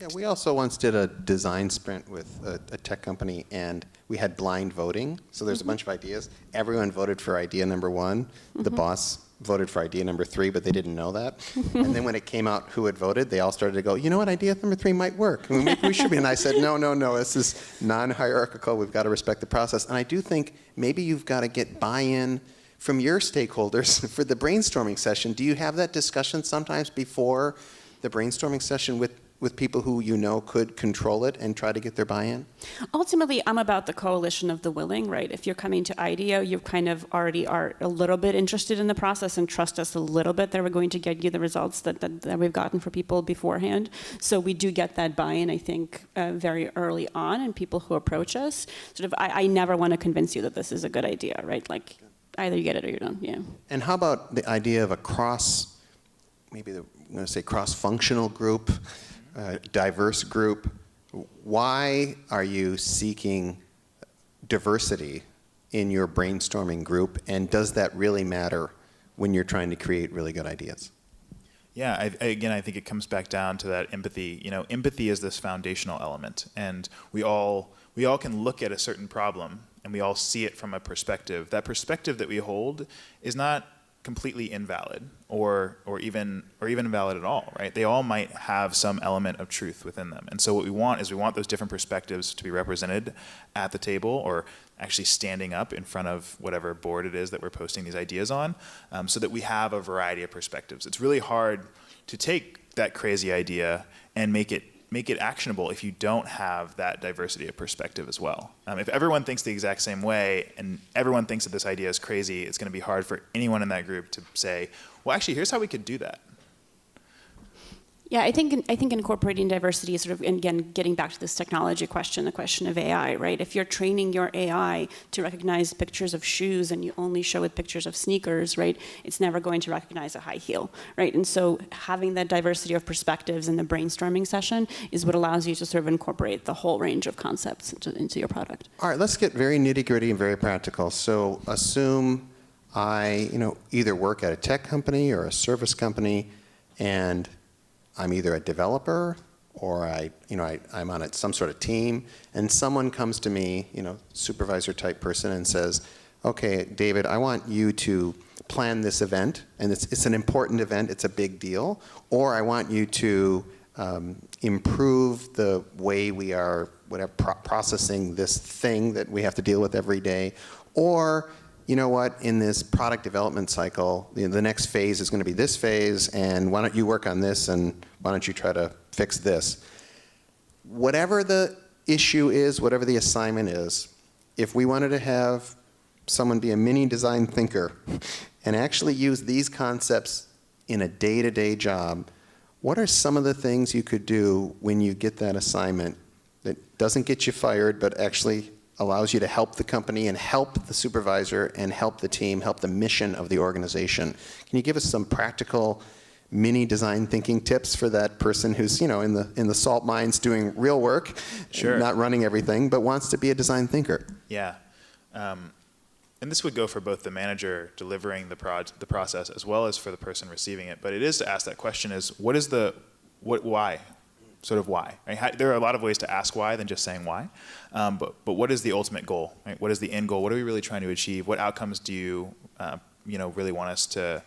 Yeah, we also once did a design sprint with a tech company, and we had blind voting. So there's a bunch of ideas. Everyone voted for idea number one. The boss voted for idea number 3, but they didn't know that. And then when it came out who had voted, they all started to go, you know what, idea number 3 might work. I mean, maybe we should be. And I said, no, this is non-hierarchical. We've got to respect the process. And I do think maybe you've got to get buy-in from your stakeholders for the brainstorming session. Do you have that discussion sometimes before the brainstorming session with people who you know could control it and try to get their buy-in? Ultimately, I'm about the coalition of the willing, right? If you're coming to IDEO, you kind of already are a little bit interested in the process and trust us a little bit that we're going to get you the results that we've gotten for people beforehand. So we do get that buy-in, I think, very early on, and people who approach us. Sort of, I never want to convince you that this is a good idea, right? Like, either you get it or you don't, yeah. And how about the idea of a I'm going to say cross-functional group, diverse group? Why are you seeking diversity in your brainstorming group, and does that really matter when you're trying to create really good ideas? Yeah, I think it comes back down to that empathy. You know, empathy is this foundational element, and we all can look at a certain problem and we all see it from a perspective. That perspective that we hold is not completely invalid or even invalid at all, right? They all might have some element of truth within them. And so what we want is those different perspectives to be represented at the table, or actually standing up in front of whatever board it is that we're posting these ideas on, so that we have a variety of perspectives. It's really hard to take that crazy idea and make it actionable if you don't have that diversity of perspective as well. If everyone thinks the exact same way and everyone thinks that this idea is crazy, it's going to be hard for anyone in that group to say, well, actually, here's how we could do that. Yeah, I think incorporating diversity is sort of, again, getting back to this technology question, the question of AI, right? If you're training your AI to recognize pictures of shoes and you only show it pictures of sneakers, right, it's never going to recognize a high heel, right? And so having that diversity of perspectives in the brainstorming session is what allows you to sort of incorporate the whole range of concepts into your product. All right, let's get very nitty-gritty and very practical. So assume I, either work at a tech company or a service company, and I'm either a developer or I'm on some sort of team, and someone comes to me, supervisor type person, and says, okay, David, I want you to plan this event, and it's an important event, it's a big deal, or I want you to improve the way we are processing this thing that we have to deal with every day, or you know what, in this product development cycle, the next phase is going to be this phase, and why don't you work on this, and why don't you try to fix this? Whatever the issue is, whatever the assignment is, if we wanted to have someone be a mini design thinker and actually use these concepts in a day-to-day job, what are some of the things you could do when you get that assignment that doesn't get you fired, but actually allows you to help the company and help the supervisor and help the team, help the mission of the organization? Can you give us some practical mini design thinking tips for that person who's in the salt mines doing real work, Sure, not running everything, but wants to be a design thinker? Yeah. And this would go for both the manager delivering the process as well as for the person receiving it. But it is to ask that question: is why? Sort of why. Right? There are a lot of ways to ask why than just saying why. But what is the ultimate goal? Right? What is the end goal? What are we really trying to achieve? What outcomes do you really want us to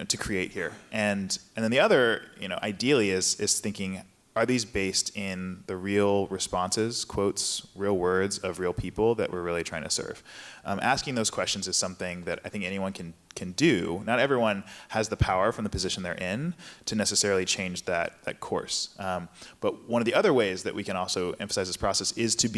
to create here? And then the other, ideally is thinking, are these based in the real responses, quotes, real words of real people that we're really trying to serve? Asking those questions is something that I think anyone can do. Not everyone has the power from the position they're in to necessarily change that course. But one of the other ways that we can also emphasize this process is to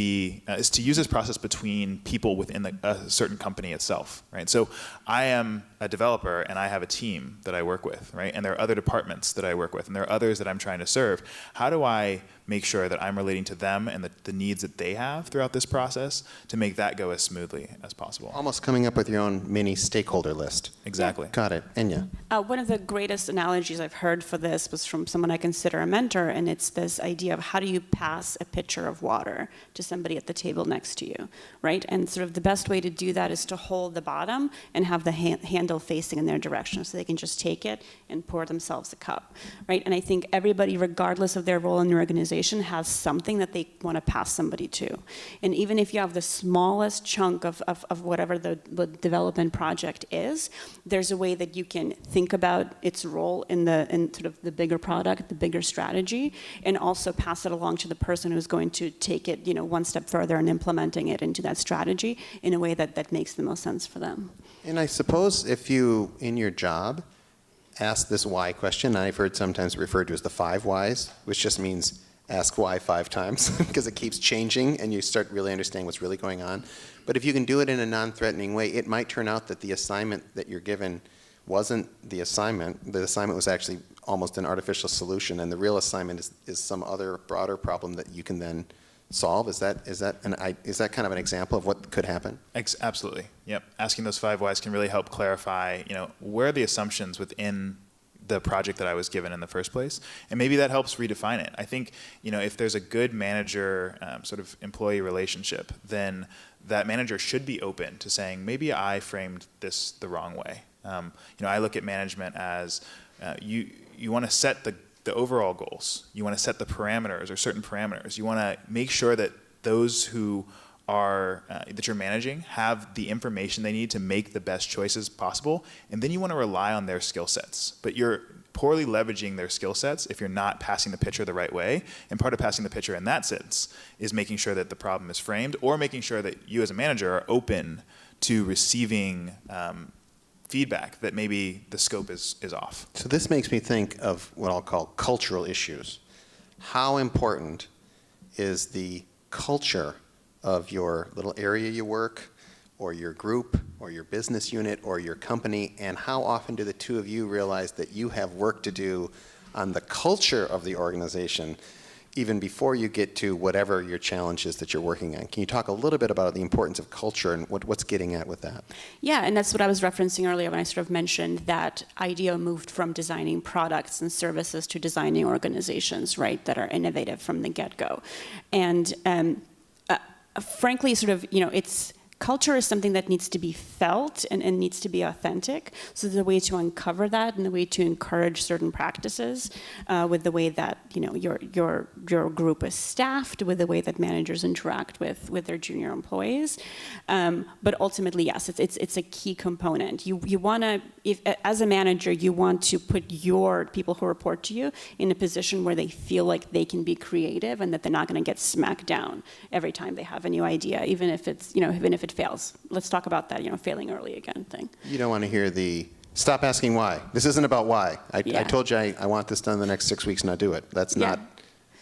use this process between people within a certain company itself. Right? So I am a developer and I have a team that I work with, right? And there are other departments that I work with, and there are others that I'm trying to serve. how do I make sure that I'm relating to them and the needs that they have throughout this process to make that go as smoothly as possible. Almost coming up with your own mini stakeholder list. Exactly. Got it. Enya. One of the greatest analogies I've heard for this was from someone I consider a mentor, and it's this idea of how do you pass a pitcher of water to somebody at the table next to you, right? And sort of the best way to do that is to hold the bottom and have the handle facing in their direction so they can just take it and pour themselves a cup, right? And I think everybody, regardless of their role in the organization, has something that they want to pass somebody to. And even if you have the smallest chunk of whatever the development project is, there's a way that you can think about its role in sort of the bigger product, the bigger strategy, and also pass it along to the person who's going to take it, one step further and implementing it into that strategy in a way that makes the most sense for them. And I suppose if you, in your job, ask this why question, I've heard sometimes referred to as the 5 whys, which just means ask why 5 times because it keeps changing and you start really understanding what's really going on. But if you can do it in a non-threatening way, it might turn out that the assignment that you're given wasn't the assignment. The assignment was actually almost an artificial solution, and the real assignment is some other broader problem that you can then solve. Is that kind of an example of what could happen? Absolutely. Yep. Asking those 5 whys can really help clarify, where are the assumptions within the project that I was given in the first place, and maybe that helps redefine it. I think, if there's a good manager sort of employee relationship, then that manager should be open to saying, maybe I framed this the wrong way. I look at management as you want to set the overall goals. You want to set the parameters or certain parameters. You want to make sure that those who are that you're managing have the information they need to make the best choices possible, and then you want to rely on their skill sets. But you're poorly leveraging their skill sets if you're not passing the picture the right way. And part of passing the picture in that sense is making sure that the problem is framed, or making sure that you as a manager are open to receiving feedback that maybe the scope is off. So this makes me think of what I'll call cultural issues. How important is the culture of your little area you work, or your group, or your business unit, or your company, and how often do the two of you realize that you have work to do on the culture of the organization even before you get to whatever your challenge is that you're working on? Can you talk a little bit about the importance of culture and what's getting at with that? Yeah, and that's what I was referencing earlier when I sort of mentioned that IDEO moved from designing products and services to designing organizations, right, that are innovative from the get-go. And frankly, sort of, culture is something that needs to be felt and needs to be authentic. So there's a way to uncover that and a way to encourage certain practices with the way that your group is staffed, with the way that managers interact with their junior employees. But ultimately, yes, it's a key component. You want to, as a manager, you want to put your people who report to you in a position where they feel like they can be creative and that they're not going to get smacked down every time they have a new idea, even if it fails. Let's talk about that, failing early again thing. You don't want to hear the, stop asking why. This isn't about why. I told you I want this done in the next 6 weeks, now do it. That's not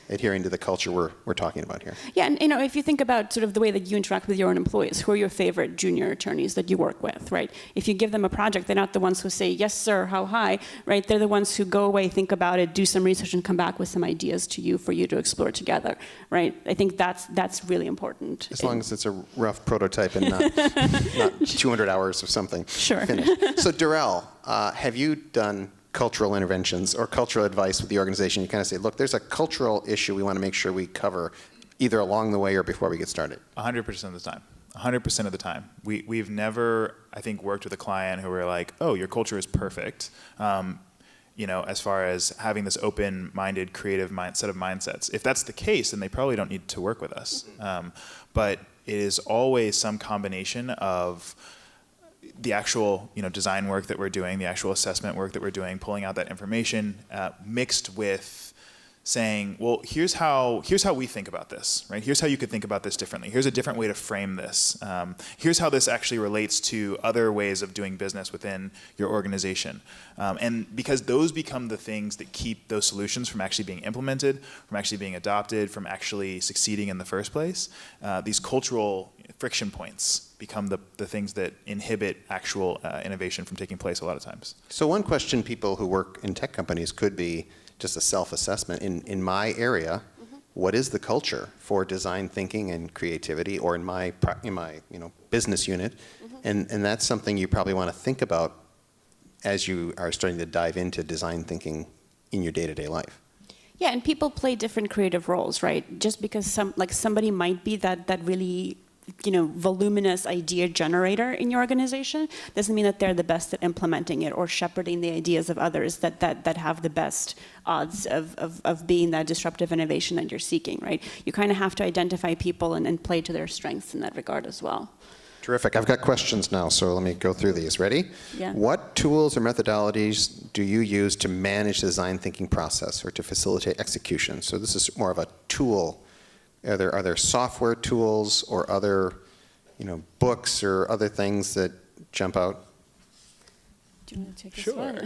adhering to the culture we're talking about here. Yeah, and if you think about sort of the way that you interact with your own employees, who are your favorite junior attorneys that you work with, right? If you give them a project, they're not the ones who say, yes, sir, how high, right? They're the ones who go away, think about it, do some research, and come back with some ideas to you for you to explore together, right? I think that's really important. As long as it's a rough prototype and not 200 hours or something. Sure. Finished. So Darrell, have you done cultural interventions or cultural advice with the organization? You kind of say, look, there's a cultural issue we want to make sure we cover either along the way or before we get started. 100% of the time. 100% of the time. We've never, I think, worked with a client who were like, oh, your culture is perfect. As far as having this open-minded, creative set of mindsets. If that's the case, then they probably don't need to work with us. But it is always some combination of the actual design work that we're doing, the actual assessment work that we're doing, pulling out that information, mixed with saying, well, here's how we think about this, right? Here's how you could think about this differently. Here's a different way to frame this. Here's how this actually relates to other ways of doing business within your organization. And because those become the things that keep those solutions from actually being implemented, from actually being adopted, from actually succeeding in the first place, these cultural friction points become the things that inhibit actual innovation from taking place a lot of times. So one question people who work in tech companies could be, just a self-assessment in my area. What is the culture for design thinking and creativity, or in my business unit? And that's something you probably want to think about as you are starting to dive into design thinking in your day-to-day life. Yeah, and people play different creative roles, right? Just because somebody might be that really, voluminous idea generator in your organization doesn't mean that they're the best at implementing it or shepherding the ideas of others that have the best odds of being that disruptive innovation that you're seeking, right? You kind of have to identify people and play to their strengths in that regard as well. Terrific. I've got questions now, so let me go through these. Ready? Yeah. What tools or methodologies do you use to manage the design thinking process or to facilitate execution? So this is more of a tool. Are there software tools or other, books or other things that jump out? Do you want to take this Sure. one?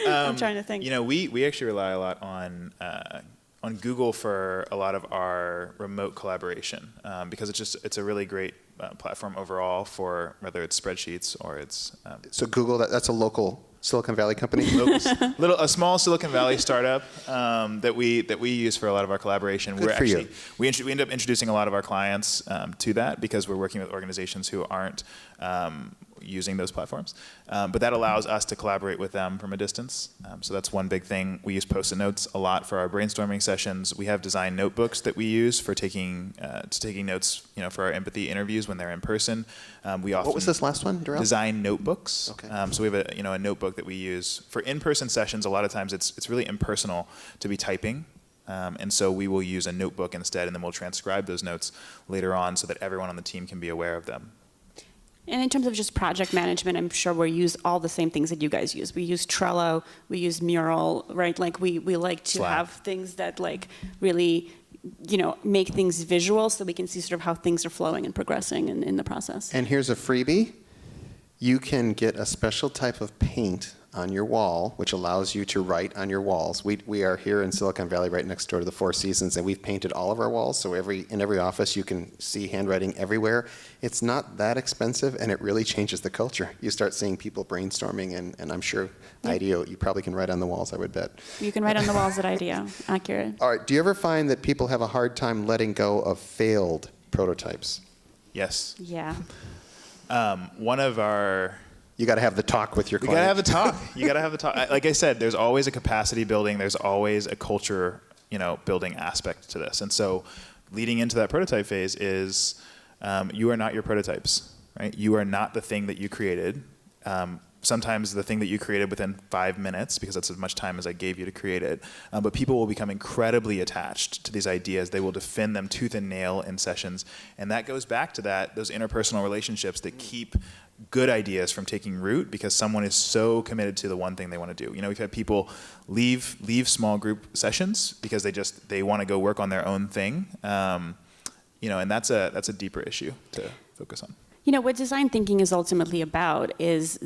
I'm trying to think. We actually rely a lot on Google for a lot of our remote collaboration because it's a really great platform overall for whether it's spreadsheets or it's So Google, that's a local Silicon Valley company? a small Silicon Valley startup that we use for a lot of our collaboration. Good for you. We end up introducing a lot of our clients to that because we're working with organizations who aren't using those platforms. But that allows us to collaborate with them from a distance. So that's one big thing. We use Post-it notes a lot for our brainstorming sessions. We have design notebooks that we use for taking notes, for our empathy interviews when they're in person. We often What was this last one, Darrell? design notebooks. Okay. So we have a notebook that we use for in-person sessions. A lot of times it's really impersonal to be typing. And so we will use a notebook instead, and then we'll transcribe those notes later on so that everyone on the team can be aware of them. And in terms of just project management, I'm sure we use all the same things that you guys use. We use Trello, we use Mural, right? Like we like to Slack. have things that really, make things visual so we can see sort of how things are flowing and progressing in the process. And here's a freebie. You can get a special type of paint on your wall, which allows you to write on your walls. We are here in Silicon Valley, right next door to the Four Seasons, and we've painted all of our walls. So in every office, you can see handwriting everywhere. It's not that expensive, and it really changes the culture. You start seeing people brainstorming, and I'm sure IDEO, you probably can write on the walls, I would bet. You can write on the walls at IDEO. Accurate. All right. Do you ever find that people have a hard time letting go of failed prototypes? Yes. Yeah. One of our You got to have the talk with your You client. gotta have the talk. You gotta have the talk. Like I said, there's always a capacity building. There's always a culture, building aspect to this. And so, leading into that prototype phase is, you are not your prototypes, right? You are not the thing that you created. Sometimes the thing that you created within 5 minutes, because that's as much time as I gave you to create it. But people will become incredibly attached to these ideas. They will defend them tooth and nail in sessions, and that goes back to those interpersonal relationships that keep good ideas from taking root because someone is so committed to the one thing they want to do. We've had people leave small group sessions because they want to go work on their own thing. And that's a deeper issue to focus on. What design thinking is ultimately about is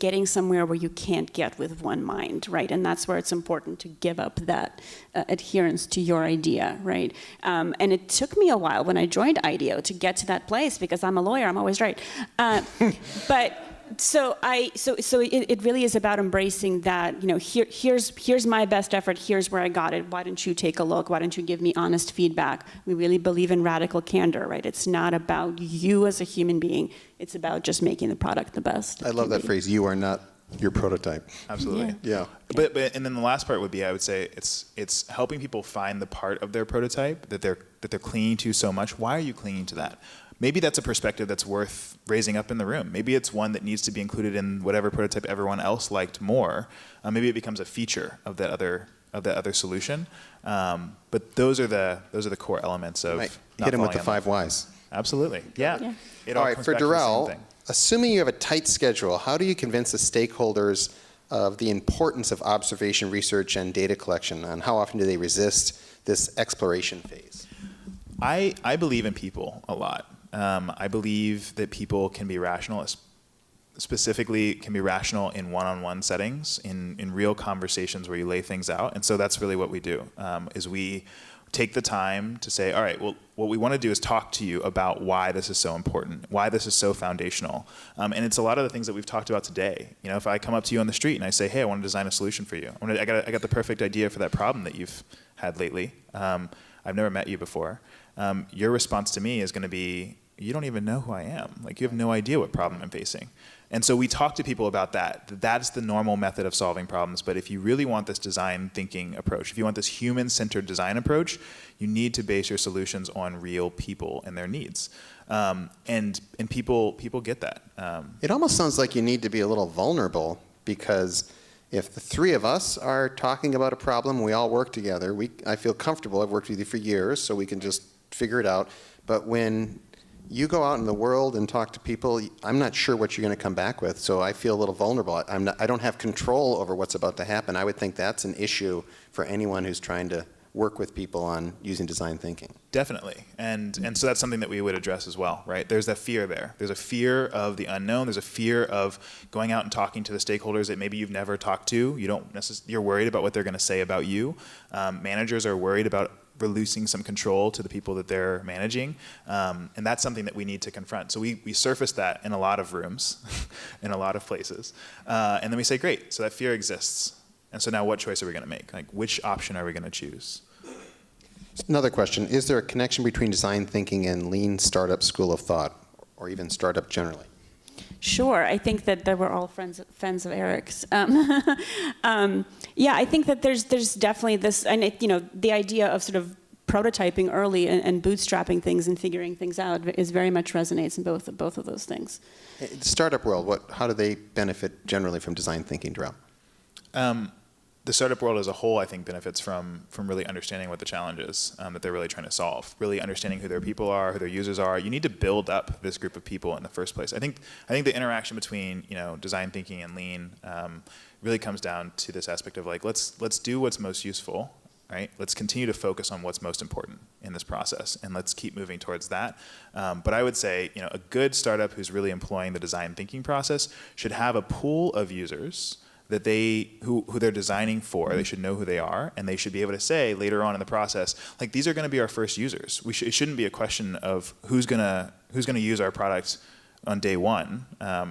getting somewhere where you can't get with one mind, right? And that's where it's important to give up that adherence to your idea, right? And it took me a while when I joined IDEO to get to that place because I'm a lawyer, I'm always right. But so it really is about embracing that, here's my best effort, here's where I got it, why don't you take a look, why don't you give me honest feedback? We really believe in radical candor, right? It's not about you as a human being, it's about just making the product the best. I love that phrase, you are not your prototype. Absolutely. Yeah. But and then the last part would be, I would say, it's helping people find the part of their prototype that they're clinging to so much. Why are you clinging to that? Maybe that's a perspective that's worth raising up in the room. Maybe it's one that needs to be included in whatever prototype everyone else liked more. Maybe it becomes a feature of that other solution. But those are the core elements of Right. not Hit him with falling the in 5 love. whys. Absolutely. Yeah. It All right, comes for back to the same Darrell, thing. assuming you have a tight schedule, how do you convince the stakeholders of the importance of observation, research, and data collection, and how often do they resist this exploration phase? I believe in people a lot. I believe that people can be rational, specifically can be rational in one-on-one settings, in real conversations where you lay things out. And so that's really what we do, is we take the time to say, all right, well, what we want to do is talk to you about why this is so important, why this is so foundational. And it's a lot of the things that we've talked about today. You know, if I come up to you on the street and I say, hey, I want to design a solution for you. I got the perfect idea for that problem that you've had lately. I've never met you before. Your response to me is going to be, you don't even know who I am. Like, you have no idea what problem I'm facing. And so we talk to people about that. That's the normal method of solving problems. But if you really want this design thinking approach, if you want this human-centered design approach, you need to base your solutions on real people and their needs. And people get that. It almost sounds like you need to be a little vulnerable, because if the three of us are talking about a problem, we all work together. I feel comfortable. I've worked with you for years, so we can just figure it out. But when you go out in the world and talk to people, I'm not sure what you're going to come back with, so I feel a little vulnerable. I don't have control over what's about to happen. I would think that's an issue for anyone who's trying to work with people on using design thinking. Definitely. And so that's something that we would address as well, right? There's that fear there. There's a fear of the unknown. There's a fear of going out and talking to the stakeholders that maybe you've never talked to. You're worried about what they're going to say about you. Managers are worried about releasing some control to the people that they're managing. And that's something that we need to confront. So we surface that in a lot of rooms, in a lot of places. And then we say, great, so that fear exists. And so now what choice are we going to make? Like, which option are we going to choose? Another question, is there a connection between design thinking and lean startup school of thought, or even startup generally? Sure, I think that we're all friends of Eric's. Yeah, I think that there's definitely this, and the idea of sort of prototyping early and bootstrapping things and figuring things out is very much resonates in both of those things. The startup world, how do they benefit generally from design thinking, Darrell? The startup world as a whole, I think, benefits from really understanding what the challenge is that they're really trying to solve, really understanding who their people are, who their users are. You need to build up this group of people in the first place. I think the interaction between design thinking and lean really comes down to this aspect of, like, let's do what's most useful, right? Let's continue to focus on what's most important in this process, and let's keep moving towards that. But I would say, a good startup who's really employing the design thinking process should have a pool of users that who they're designing for. They should know who they are, and they should be able to say later on in the process, like, these are going to be our first users. It shouldn't be a question of who's gonna use our product on day one.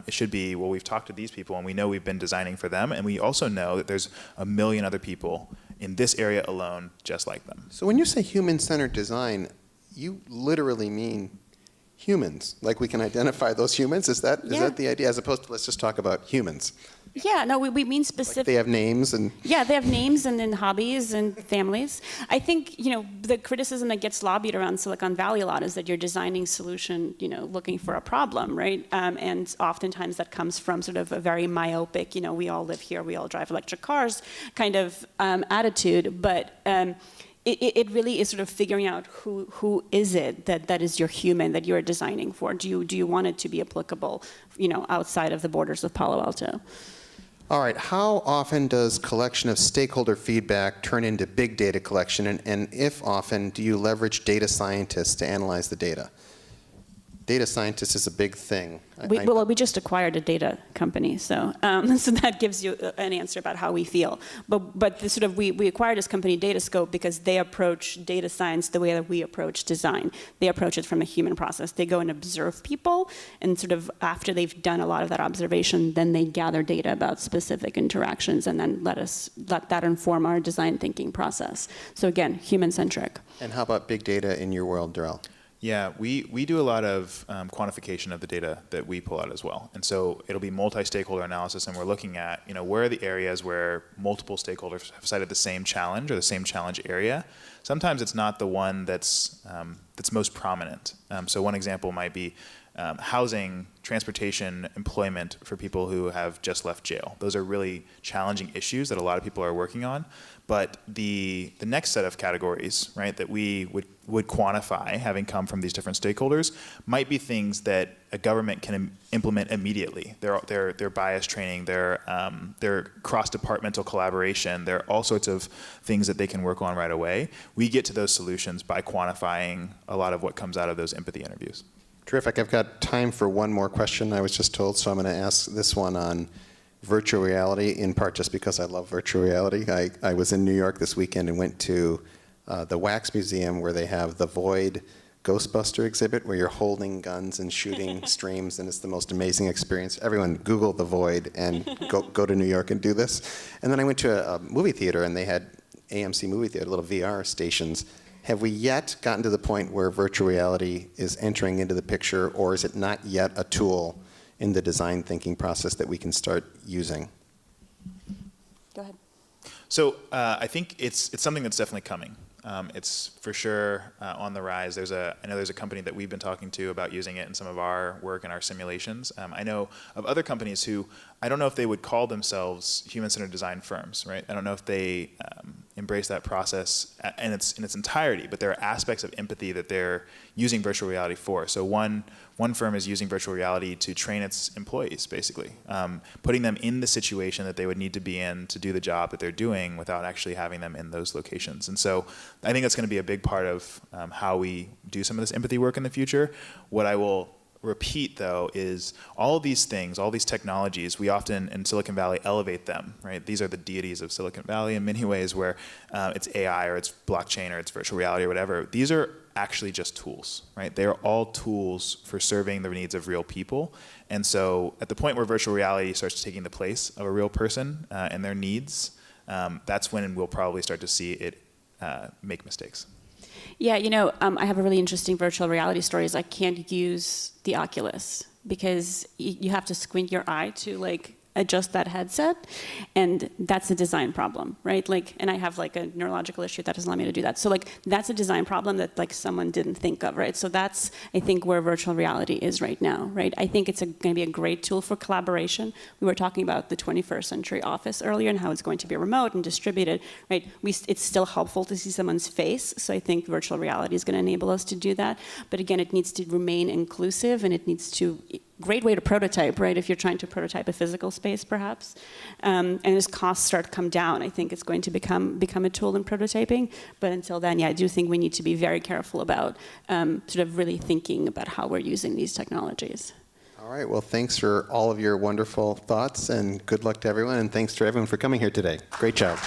It should be, well, we've talked to these people, and we know we've been designing for them, and we also know that there's a million other people in this area alone just like them. So when you say human-centered design, you literally mean humans, like we can identify those humans? Is that the idea, as opposed to let's just talk about humans? Yeah, no, we mean specific. Like they have names and. Yeah, they have names and then hobbies and families. I think the criticism that gets lobbied around Silicon Valley a lot is that you're designing solution, looking for a problem, right? And oftentimes that comes from sort of a very myopic, we all live here, we all drive electric cars kind of attitude, but. It really is sort of figuring out who is it that is your human that you're designing for. Do you want it to be applicable, outside of the borders of Palo Alto? All right, how often does collection of stakeholder feedback turn into big data collection, and if often, do you leverage data scientists to analyze the data? Data scientist is a big thing. We just acquired a data company, so so that gives you an answer about how we feel. But we acquired this company, Datascope, because they approach data science the way that we approach design. They approach it from a human process. They go and observe people, and sort of after they've done a lot of that observation, then they gather data about specific interactions, and then let that inform our design thinking process. So again, human-centric. And how about big data in your world, Darrell? Yeah, we do a lot of quantification of the data that we pull out as well. And so it'll be multi-stakeholder analysis, and we're looking at, where are the areas where multiple stakeholders have cited the same challenge or the same challenge area. Sometimes it's not the one that's most prominent. So one example might be housing, transportation, employment for people who have just left jail. Those are really challenging issues that a lot of people are working on. But the next set of categories, right, that we would quantify, having come from these different stakeholders, might be things that a government can implement immediately. Their bias training, their cross-departmental collaboration, there are all sorts of things that they can work on right away. We get to those solutions by quantifying a lot of what comes out of those empathy interviews. Terrific. I've got time for one more question, I was just told, so I'm going to ask this one on virtual reality, in part just because I love virtual reality. I was in New York this weekend and went to the Wax Museum, where they have the Void Ghostbuster exhibit, where you're holding guns and shooting streams, and it's the most amazing experience. Everyone Google the Void and go to New York and do this. And then I went to a movie theater, and they had AMC movie theater, little VR stations. Have we yet gotten to the point where virtual reality is entering into the picture, or is it not yet a tool in the design thinking process that we can start using? Go ahead. So I think it's something that's definitely coming. It's for sure on the rise. I know there's a company that we've been talking to about using it in some of our work and our simulations. I know of other companies who, I don't know if they would call themselves human-centered design firms, right? I don't know if they embrace that process in its entirety, but there are aspects of empathy that they're using virtual reality for. So one firm is using virtual reality to train its employees, basically, putting them in the situation that they would need to be in to do the job that they're doing without actually having them in those locations. And so I think that's going to be a big part of how we do some of this empathy work in the future. What I will repeat, though, is all of these things, all these technologies, we often in Silicon Valley elevate them, right? These are the deities of Silicon Valley in many ways, where it's AI or it's blockchain or it's virtual reality or whatever. These are actually just tools, right? They are all tools for serving the needs of real people. And so at the point where virtual reality starts taking the place of a real person and their needs, that's when we'll probably start to see it make mistakes. Yeah, I have a really interesting virtual reality story. Is I can't use the Oculus because you have to squint your eye to adjust that headset, and that's a design problem, right? And I have a neurological issue that doesn't allow me to do that. So that's a design problem that someone didn't think of, right? So that's, I think, where virtual reality is right now, right? I think it's going to be a great tool for collaboration. We were talking about the 21st century office earlier and how it's going to be remote and distributed, right? It's still helpful to see someone's face, so I think virtual reality is going to enable us to do that. But again, it needs to remain inclusive, and it needs to great way to prototype, right? If you're trying to prototype a physical space, perhaps, and as costs start to come down, I think it's going to become a tool in prototyping. But until then, yeah, I do think we need to be very careful about sort of really thinking about how we're using these technologies. All right. Well, thanks for all of your wonderful thoughts, and good luck to everyone. And thanks to everyone for coming here today. Great job.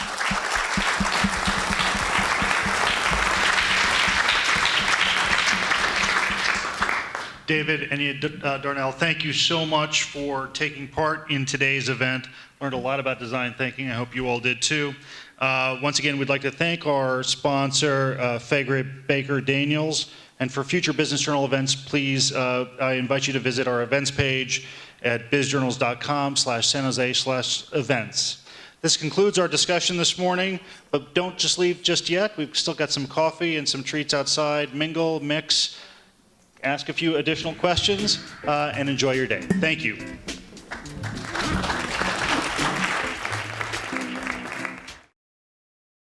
David and Darnell, thank you so much for taking part in today's event. Learned a lot about design thinking. I hope you all did too. Once again, we'd like to thank our sponsor, Faegre Baker Daniels. And for future Business Journal events, please, I invite you to visit our events page at bizjournals.com/San Jose/events. This concludes our discussion this morning, but don't just leave just yet. We've still got some coffee and some treats outside. Mingle, mix, ask a few additional questions, and enjoy your day. Thank you.